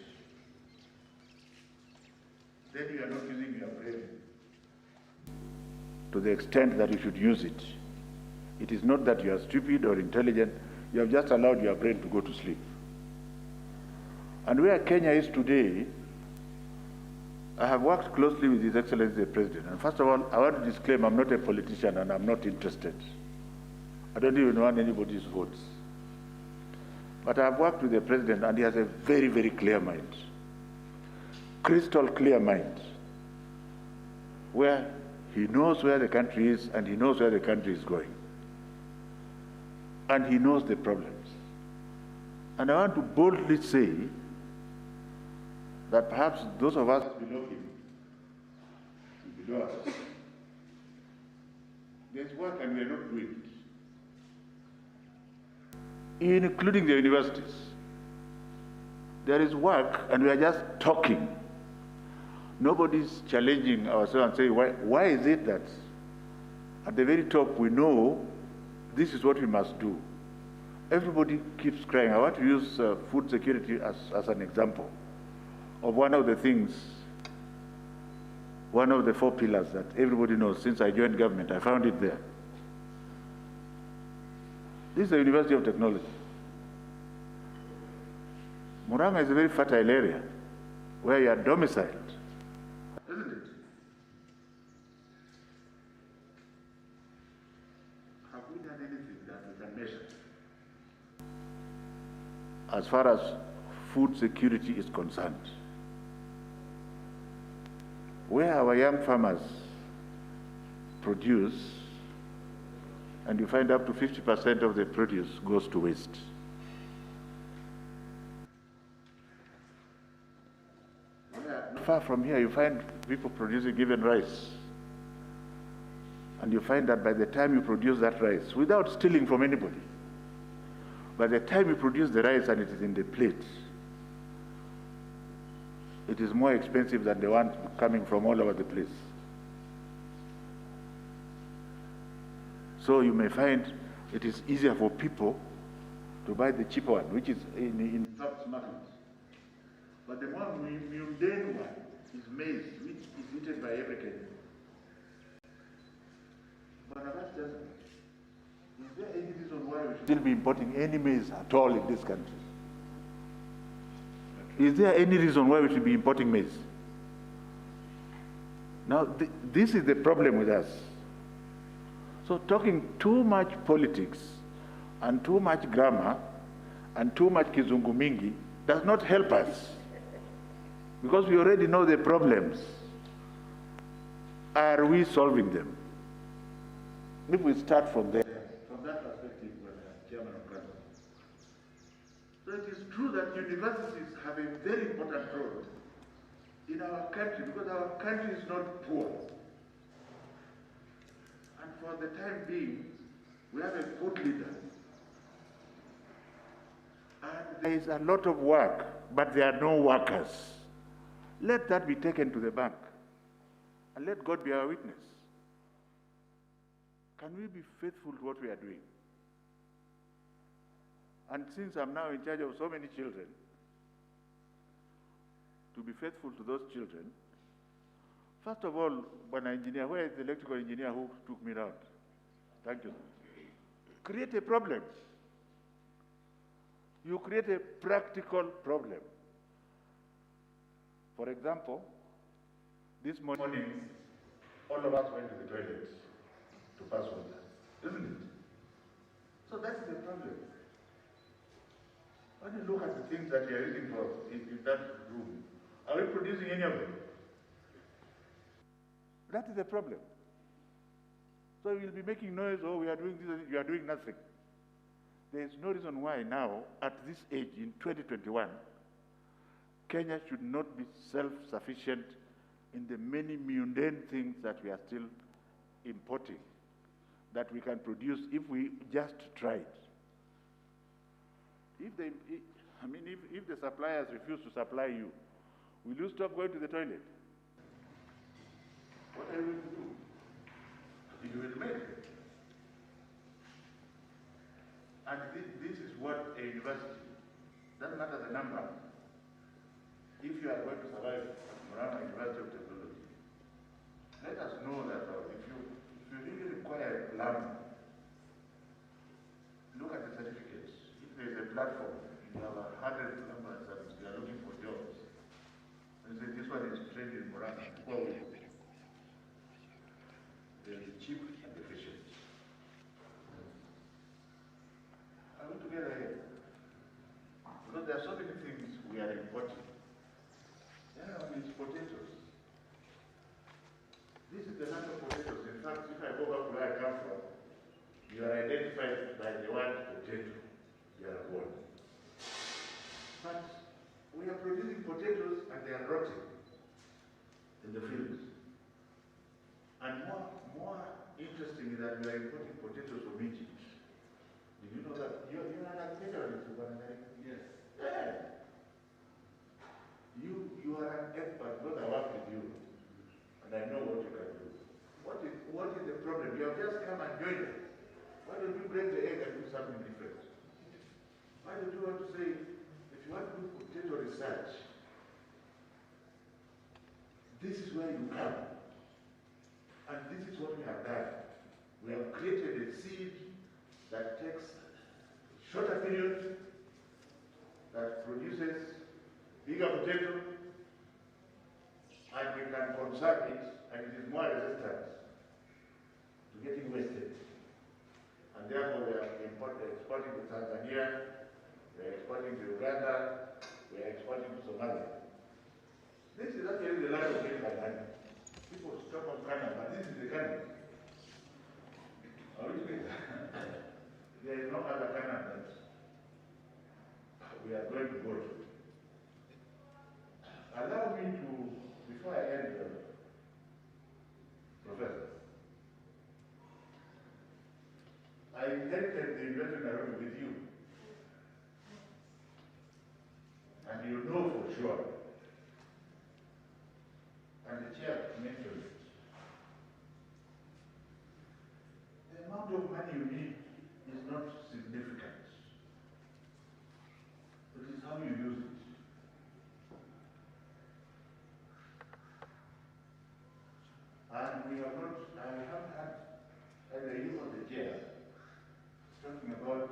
then you are not using your brain to the extent that you should use it. It is not that you are stupid or intelligent, you have just allowed your brain to go to sleep. And where Kenya is today, I have worked closely with His Excellency the President. And first of all, I want to disclaim I'm not a politician and I'm not interested. I don't even want anybody's votes. But I have worked with the President and he has a very, very clear mind. Crystal clear mind. Where he knows where the country is and he knows where the country is going. And he knows the problems. And I want to boldly say that perhaps those of us below him, below us, there's work and we are not doing it. Including the universities. There is work and we are just talking. Nobody's challenging ourselves and saying, why is it that at the very top we know this is what we must do? Everybody keeps crying. I want to use food security as an example of one of the things, one of the 4 pillars that everybody knows. Since I joined government, I found it there. This is the University of Technology. Murang'a is a very fertile area where you are domiciled, isn't it? Have we done anything that we can measure as far as food security is concerned? Where our young farmers produce, and you find up to 50% of the produce goes to waste. Far from here, you find people producing even rice. And you find that by the time you produce that rice, without stealing from anybody, by the time you produce the rice and it is in the plate, it is more expensive than the one coming from all over the place. So you may find it is easier for people to buy the cheaper one, which is in some markets. But the more mundane one is maize, which is eaten by every Kenyan. But is there any reason why we should still be importing any maize at all in this country? Is there any reason why we should be importing maize? Now, this is the problem with us. So talking too much politics and too much grammar and too much kizungu mingi does not help us, because we already know the problems. Are we solving them? If we start from there, from that perspective, Chairman of Council. So it is true that universities have a very important role in our country, because our country is not poor. And for the time being, we have a good leader. And there is a lot of work, but there are no workers. Let that be taken to the bank, and let God be our witness. Can we be faithful to what we are doing? And since I'm now in charge of so many children, to be faithful to those children, first of all, when engineer, where is the electrical engineer who took me around? Thank you. Create a problem. You create a practical problem. For example, this morning, all of us went to the toilet to pass water, isn't it? So that's the problem. When you look at the things that you are using for in that room, are we producing any of them? That is the problem. So you'll be making noise, oh, we are doing this, you are doing nothing. There is no reason why now, at this age, in 2021, Kenya should not be self-sufficient in the many mundane things that we are still importing, that we can produce if we just tried. If the suppliers refuse to supply you, will you stop going to the toilet? What are you going to do? You will make it. And this is what a university, doesn't matter the number, if you are going to survive Murang'a University of Technology, let us know that if you really require learning, look at the certificates. If there is a platform, you have 100 numbers and you are looking for jobs, and say this one is trained in Murang'a, well, they'll be cheap and efficient. Are we together here? Because there are so many things we are importing. It's potatoes. This is the land of potatoes. In fact, if I go back to where I come from, you are identified by the word potato. You are born. But we are producing potatoes and they are rotting in the fields. And more interesting is that we are importing potatoes from Egypt. Did you know that? You're an agriculturalist, yes. Yeah. You are an expert, because I work with you, and I know what you can do. What is the problem? You have just come and joined us. Why don't you break the egg and do something different? Why don't you want to say, if you want to do potato research, this is where you come. And this is what we have done. We have created a seed that takes shorter period, that produces bigger potato, and we can conserve it, and it is more resistant to getting wasted. And therefore we are exporting to Tanzania, we are exporting to Uganda, we are exporting to Somalia. This is actually the land of milk and honey. People talk of Canada, but this is the Canada. Are we together? There is no other Canada that we are going to go to. Allow me to, before I end, Professor, I inherited the University of Nairobi with you. And you know for sure, and the chair mentioned it, the amount of money you need is not significant. It is how you use it. And we have not, I have had either you or the chair talking about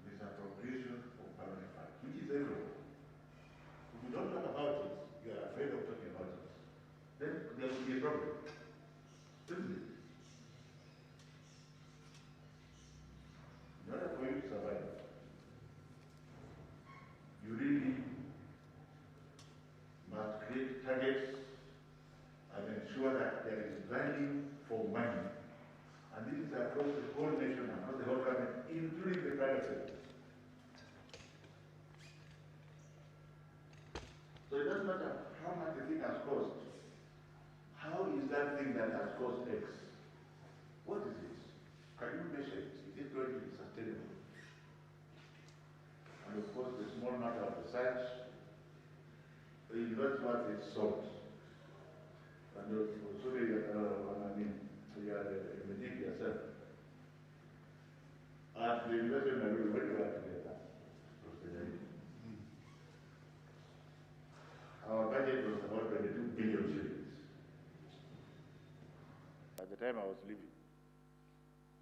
misappropriation of public funds, which is everywhere. If you don't talk about it, you are afraid of talking about it. Then there will be a problem, isn't it? In order for you to survive, you really must create targets and ensure that there is value for money. And this is across the whole nation, across the whole government, including the private sector. So it doesn't matter how much the thing has cost. How is that thing that has cost X? What is it? Can you measure it? Is it going to be sustainable? And of course, the small matter of research, the university worth its salt. time I was leaving.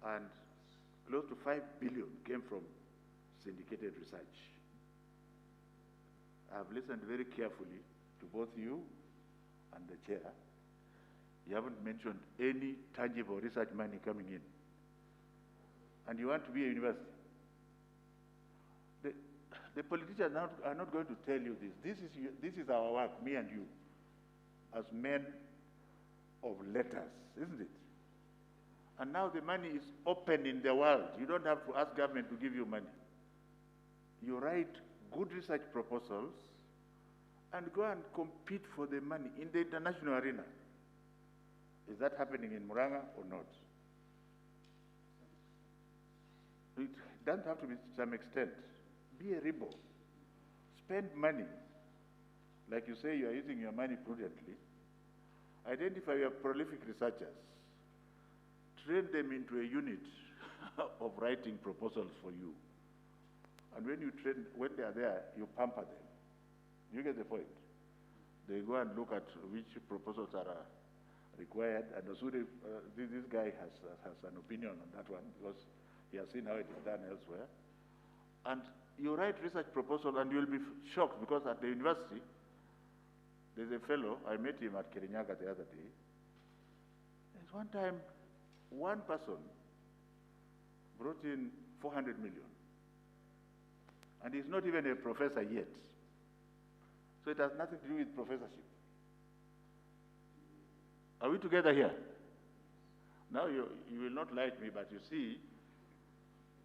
And close to 5 billion came from syndicated research. I have listened very carefully to both you and the chair. You haven't mentioned any tangible research money coming in. And you want to be a university. The politicians are not going to tell you this. This is our work, me and you, as men of letters, isn't it? And now the money is open in the world. You don't have to ask government to give you money. You write good research proposals and go and compete for the money in the international arena. Is that happening in Murang'a or not? It doesn't have to be to some extent. Be a rebel. Spend money. Like you say, you are using your money prudently. Identify your prolific researchers. Train them into a unit of writing proposals for you. And when they are there, you pamper them. You get the point? They go and look at which proposals are required, and also this guy has an opinion on that one because he has seen how it is done elsewhere. And you write research proposal, and you'll be shocked because at the university, there's a fellow, I met him at Kirinyaga the other day. There's one time, one person brought in 400 million. And he's not even a professor yet. So it has nothing to do with professorship. Are we together here? Now you will not like me, but you see,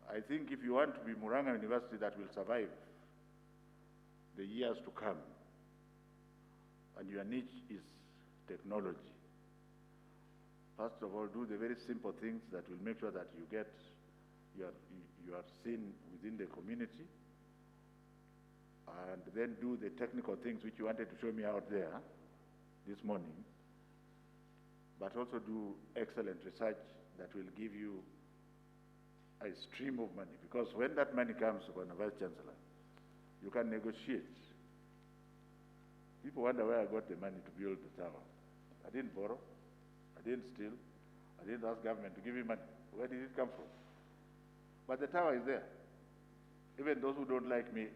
I think if you want to be Murang'a University that will survive the years to come, and your niche is technology, first of all, do the very simple things that will make sure that you are seen within the community, and then do the technical things which you wanted to show me out there this morning, but also do excellent research that will give you a stream of money, because when that money comes from a vice chancellor, you can negotiate. People wonder where I got the money to build the tower. I didn't borrow, I didn't steal, I didn't ask government to give me money. Where did it come from? But the tower is there. Even those who don't like me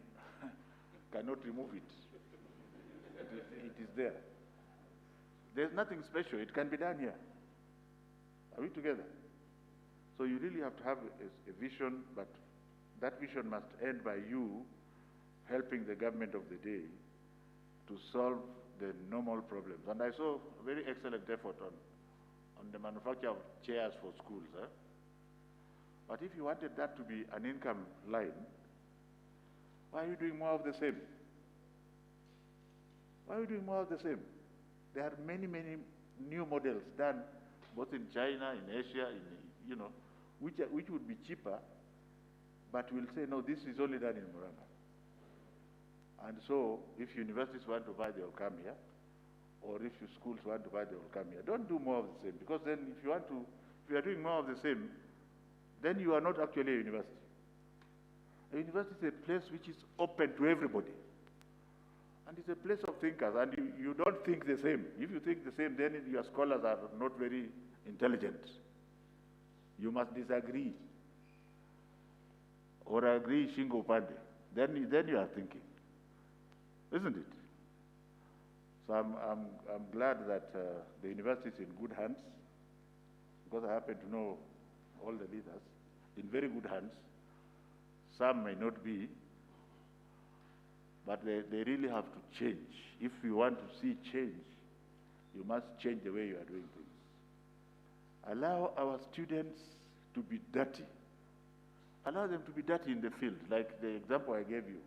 cannot remove it. It is there. There's nothing special. It can be done here. Are we together? So you really have to have a vision, but that vision must end by you helping the government of the day to solve the normal problems. And I saw a very excellent effort on the manufacture of chairs for schools. But if you wanted that to be an income line, why are you doing more of the same? Why are you doing more of the same? There are many, many new models done both in China, in Asia, which would be cheaper, but we'll say, no, this is only done in Murang'a. And so, if universities want to buy, they'll come here, or if your schools want to buy, they'll come here. Don't do more of the same, because then if you are doing more of the same, then you are not actually a university. A university is a place which is open to everybody. And it's a place of thinkers, and you don't think the same. If you think the same, then your scholars are not very intelligent. You must disagree, or agree shingo pande. Then you are thinking, isn't it? So I'm glad that the university is in good hands, because I happen to know all the leaders, in very good hands. Some may not be, but they really have to change. If you want to see change, you must change the way you are doing things. Allow our students to be dirty. Allow them to be dirty in the field, like the example I gave you.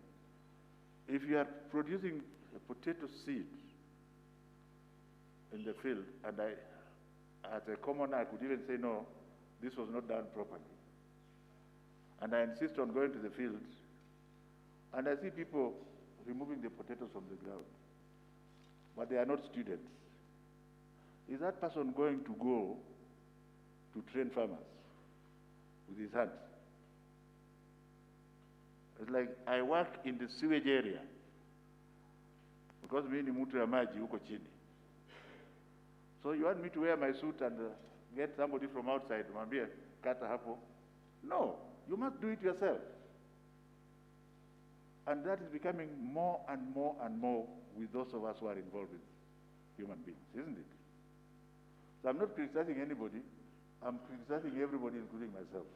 If you are producing a potato seed in the field, and as a commoner, I could even say, no, this was not done properly. And I insist on going to the fields, and I see people removing the potatoes from the ground, but they are not students. Is that person going to go to train farmers with his hands? It's like I work in the sewage area, because mimi ni mtu ya maji huko chini. So you want me to wear my suit and get somebody from outside, mwambie kata hapo. No, you must do it yourself. And that is becoming more and more and more with those of us who are involved with human beings, isn't it? So I'm not criticizing anybody. I'm criticizing everybody, including myself,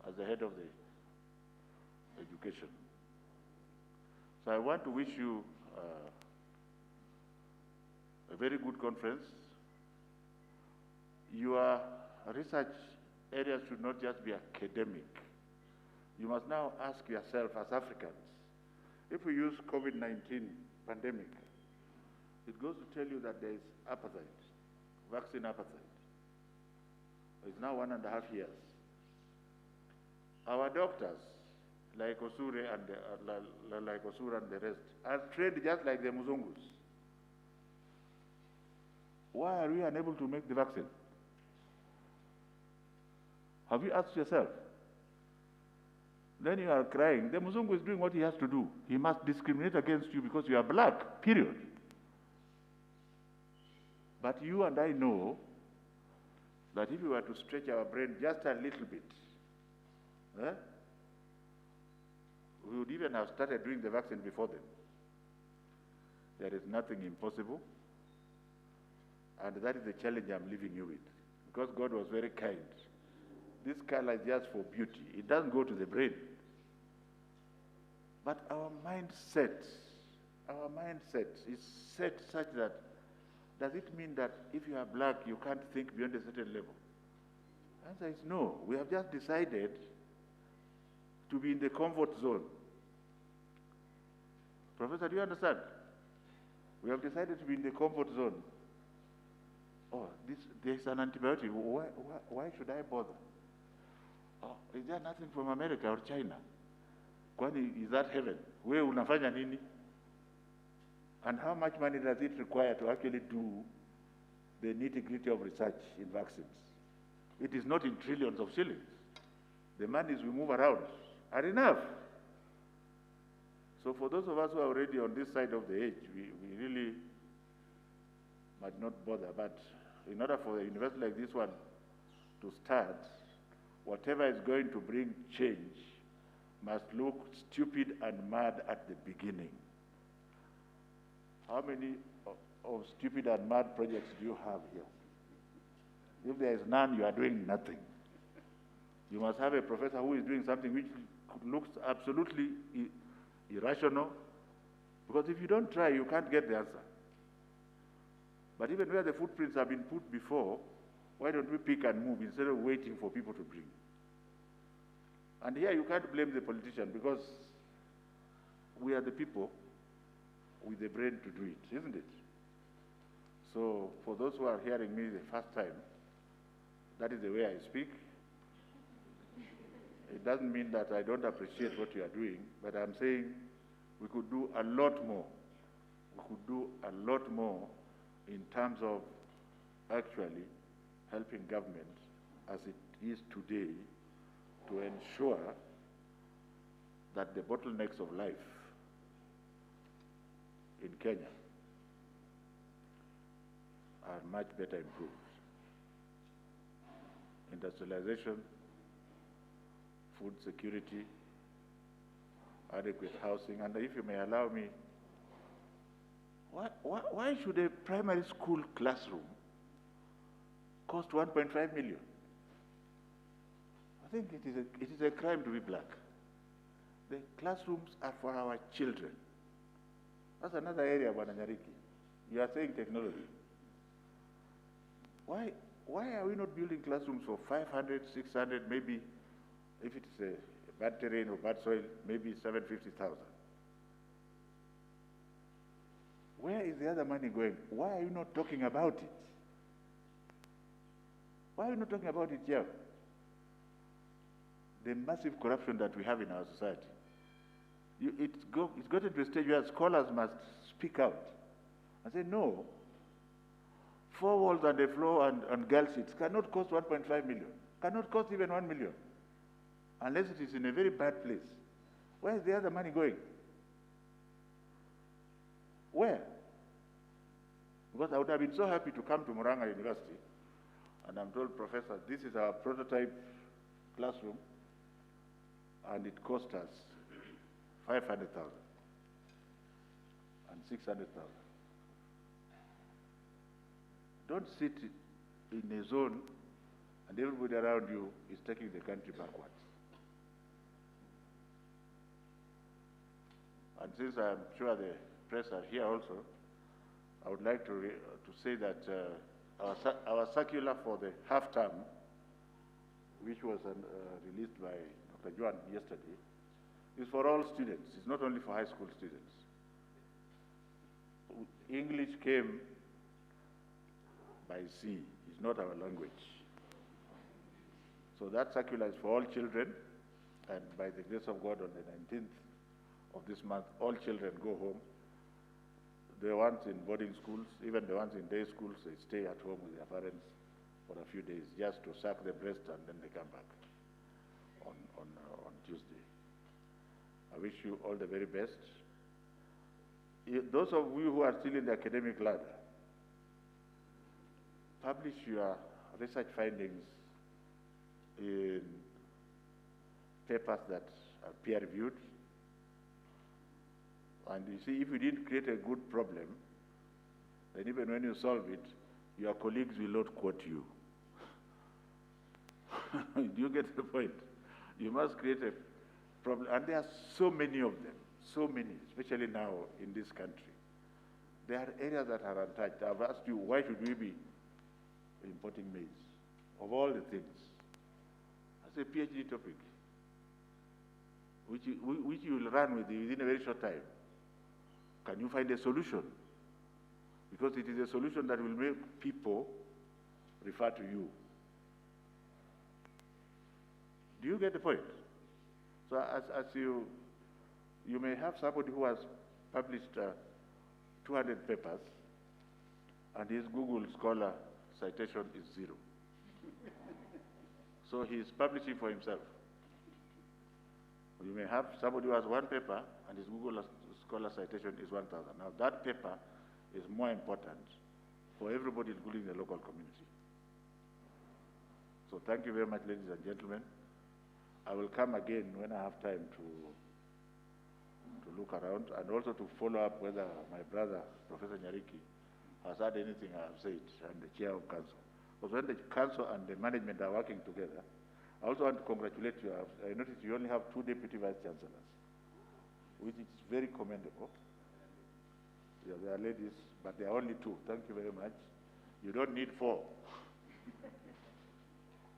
as the head of the education. So I want to wish you a very good conference. Your research areas should not just be academic. You must now ask yourself as Africans, if we use COVID-19 pandemic, it goes to tell you that there is appetite, vaccine appetite. It's now 1.5 years. Our doctors, like Osure and the rest, are trained just like the Muzungus. Why are we unable to make the vaccine? Have you asked yourself? Then you are crying. The Muzungu is doing what he has to do. He must discriminate against you because you are black, period. But you and I know that if we were to stretch our brain just a little bit, we would even have started doing the vaccine before them. There is nothing impossible, and that is the challenge I'm leaving you with, because God was very kind. This color is just for beauty. It doesn't go to the brain. But our mindset is set such that, does it mean that if you are black, you can't think beyond a certain level? The answer is no. We have just decided to be in the comfort zone. Professor, do you understand? We have decided to be in the comfort zone. Oh, there's an antibiotic. Why should I bother? Oh, is there nothing from America or China? Kwani, is that heaven? Where unafanya nini? And how much money does it require to actually do the nitty-gritty of research in vaccines? It is not in trillions of shillings. The monies we move around are enough. So for those of us who are already on this side of the age, we really might not bother. But in order for a university like this one to start, whatever is going to bring change must look stupid and mad at the beginning. How many of stupid and mad projects do you have here? If there is none, you are doing nothing. You must have a professor who is doing something which looks absolutely irrational, because if you don't try, you can't get the answer. But even where the footprints have been put before, why don't we pick and move instead of waiting for people to bring? And here you can't blame the politician, because we are the people with the brain to do it, isn't it? So for those who are hearing me the first time, that is the way I speak. It doesn't mean that I don't appreciate what you are doing, but I'm saying we could do a lot more. We could do a lot more in terms of actually helping government as it is today to ensure that the bottlenecks of life in Kenya are much better improved. Industrialization, food security, adequate housing, and if you may allow me, why should a primary school classroom cost 1.5 million? I think it is a crime to be black. The classrooms are for our children. That's another area, Bwana Nyariki. You are saying technology. Why are we not building classrooms for 500, 600, maybe, if it's a bad terrain or bad soil, maybe 750,000? Where is the other money going? Why are you not talking about it? Why are you not talking about it here? The massive corruption that we have in our society. It's gotten to a stage where scholars must speak out and say, no, 4 walls and a floor and girl seats cannot cost 1.5 million, cannot cost even 1 million, unless it is in a very bad place. Where is the other money going? Where? Because I would have been so happy to come to Murang'a University And I'm told, Professor, this is our prototype classroom, and it cost us 500,000 and 600,000. Don't sit in a zone and everybody around you is taking the country backwards. And since I'm sure the press are here also, I would like to say that our circular for the half-term, which was released by Dr. Juan yesterday, is for all students. It's not only for high school students. English came by sea. It's not our language. So that circular is for all children, and by the grace of God, on the 19th of this month, all children go home. The ones in boarding schools, even the ones in day schools, they stay at home with their parents for a few days just to suck the breast, and then they come back on Tuesday. I wish you all the very best. Those of you who are still in the academic ladder, publish your research findings in papers that are peer-reviewed. And you see, if you didn't create a good problem, then even when you solve it, your colleagues will not quote you. Do you get the point? You must create a problem. And there are so many of them, so many, especially now in this country. There are areas that are untouched. I've asked you, why should we be importing maize? Of all the things. That's a PhD topic, which you will run with within a very short time. Can you find a solution? Because it is a solution that will make people refer to you. Do you get the point? So as you may have somebody who has published 200 papers, and his Google Scholar citation is 0. So he is publishing for himself. You may have somebody who has 1 paper, and his Google Scholar citation is 1,000. Now that paper is more important for everybody, including the local community. So thank you very much, ladies and gentlemen. I will come again when I have time to look around, and also to follow up whether my brother, Professor Nyariki, has heard anything I have said, and the chair of council. Because when the council and the management are working together, I also want to congratulate you. I noticed you only have 2 deputy vice chancellors, which is very commendable. Yeah, they are ladies, but they are only 2. Thank you very much. You don't need 4.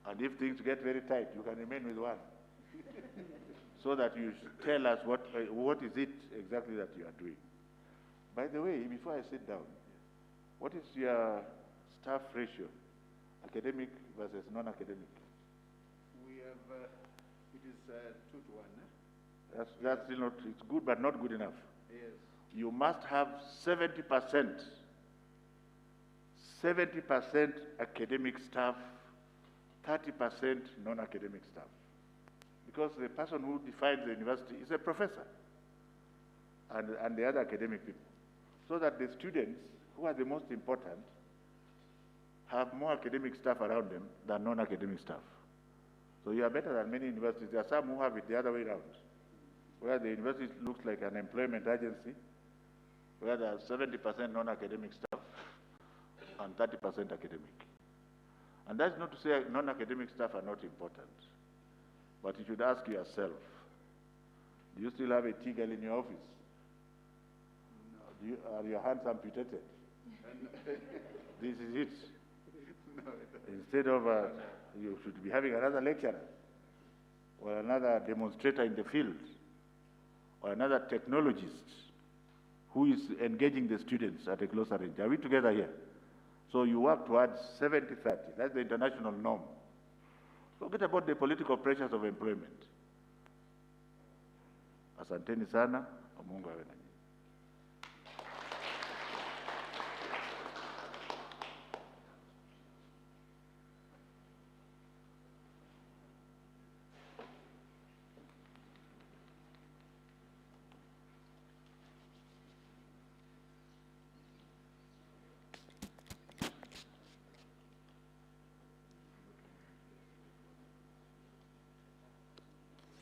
And if things get very tight, you can remain with 1. So that you tell us what is it exactly that you are doing. By the way, before I sit down, what is your staff ratio, academic versus non-academic? We have, it is 2 to 1. That's still not, it's good but not good enough. Yes. You must have 70% academic staff, 30% non-academic staff. Because the person who defines the university is a professor and the other academic people. So that the students, who are the most important, have more academic staff around them than non-academic staff. So you are better than many universities. There are some who have it the other way around, where the university looks like an employment agency, where there are 70% non-academic staff and 30% academic. And that's not to say non-academic staff are not important. But you should ask yourself, do you still have a tea girl in your office? No. Are your hands amputated? This is it. No. Instead of, you should be having another lecturer, or another demonstrator in the field, or another technologist who is engaging the students at a closer range. Are we together here? So you work towards 70-30. That's the international norm. Forget about the political pressures of employment. Asanteni sana, Mungu awe nanyi.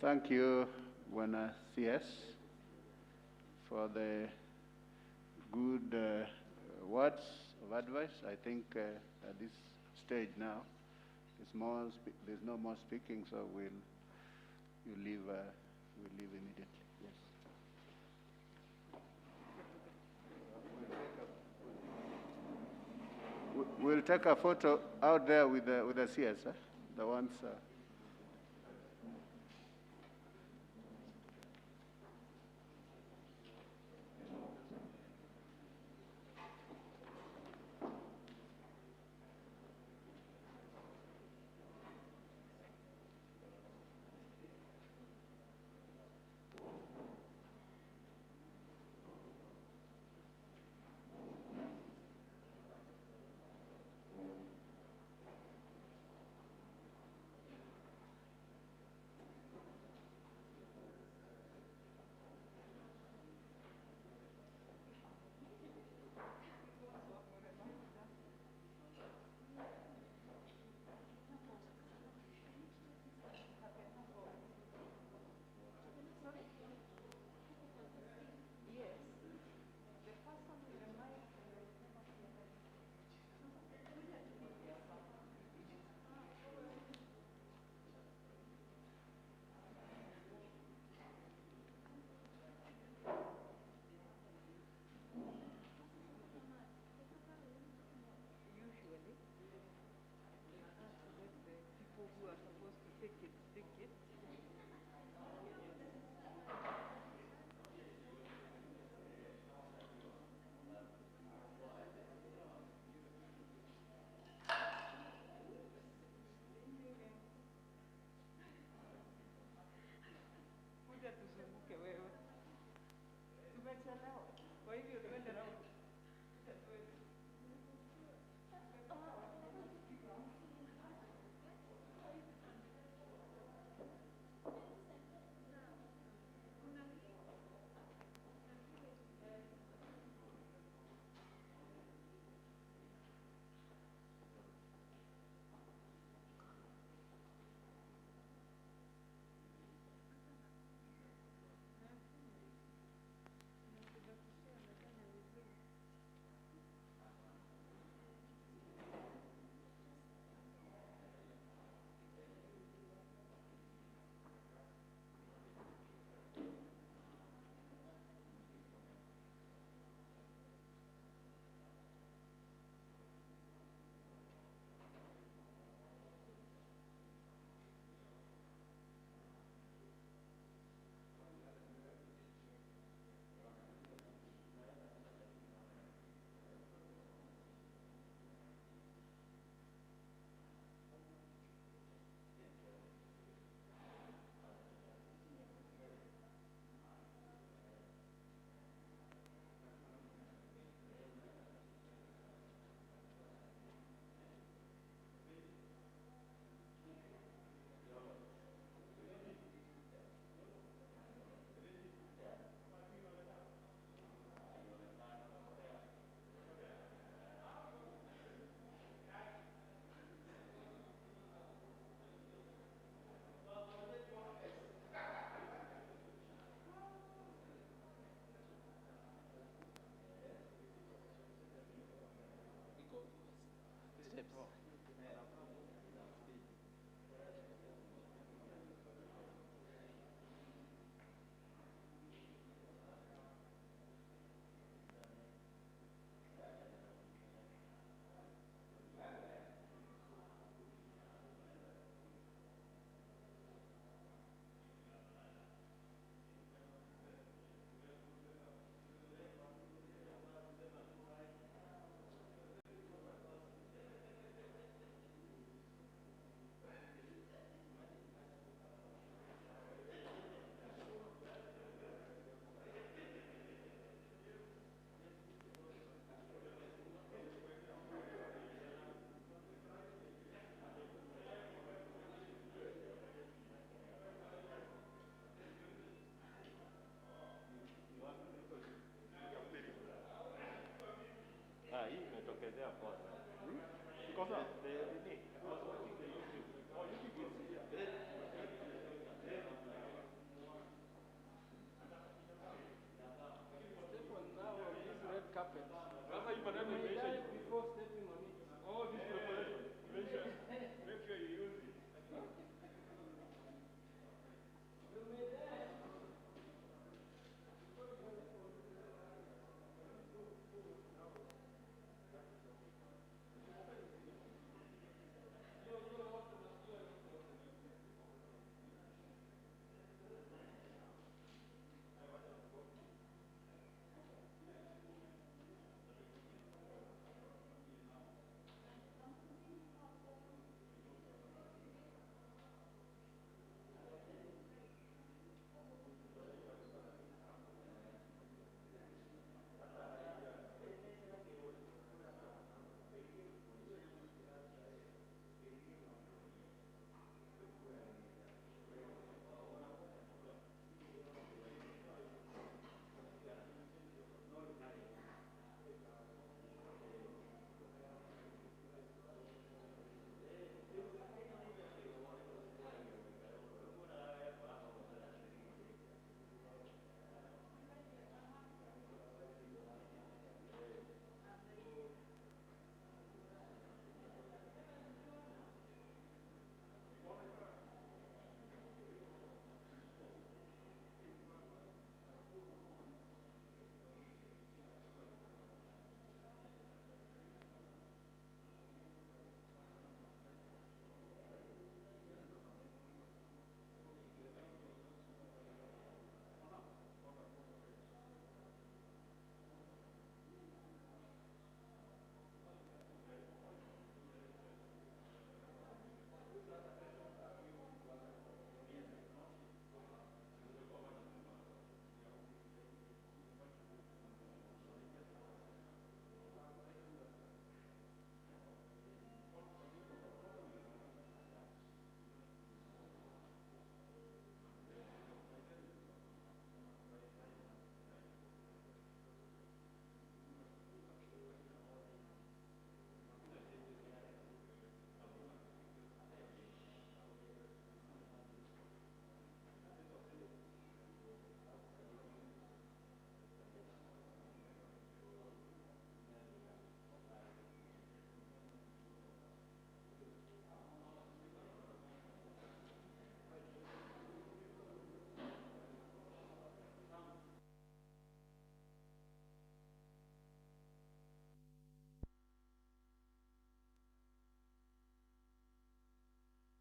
Thank you, Bwana CS, for the good words of advice. I think at this stage now, there's no more speaking, so we'll leave immediately. Yes. We'll take a photo out there with the CS, the ones. Hii imetokezea poa. Iko sawa?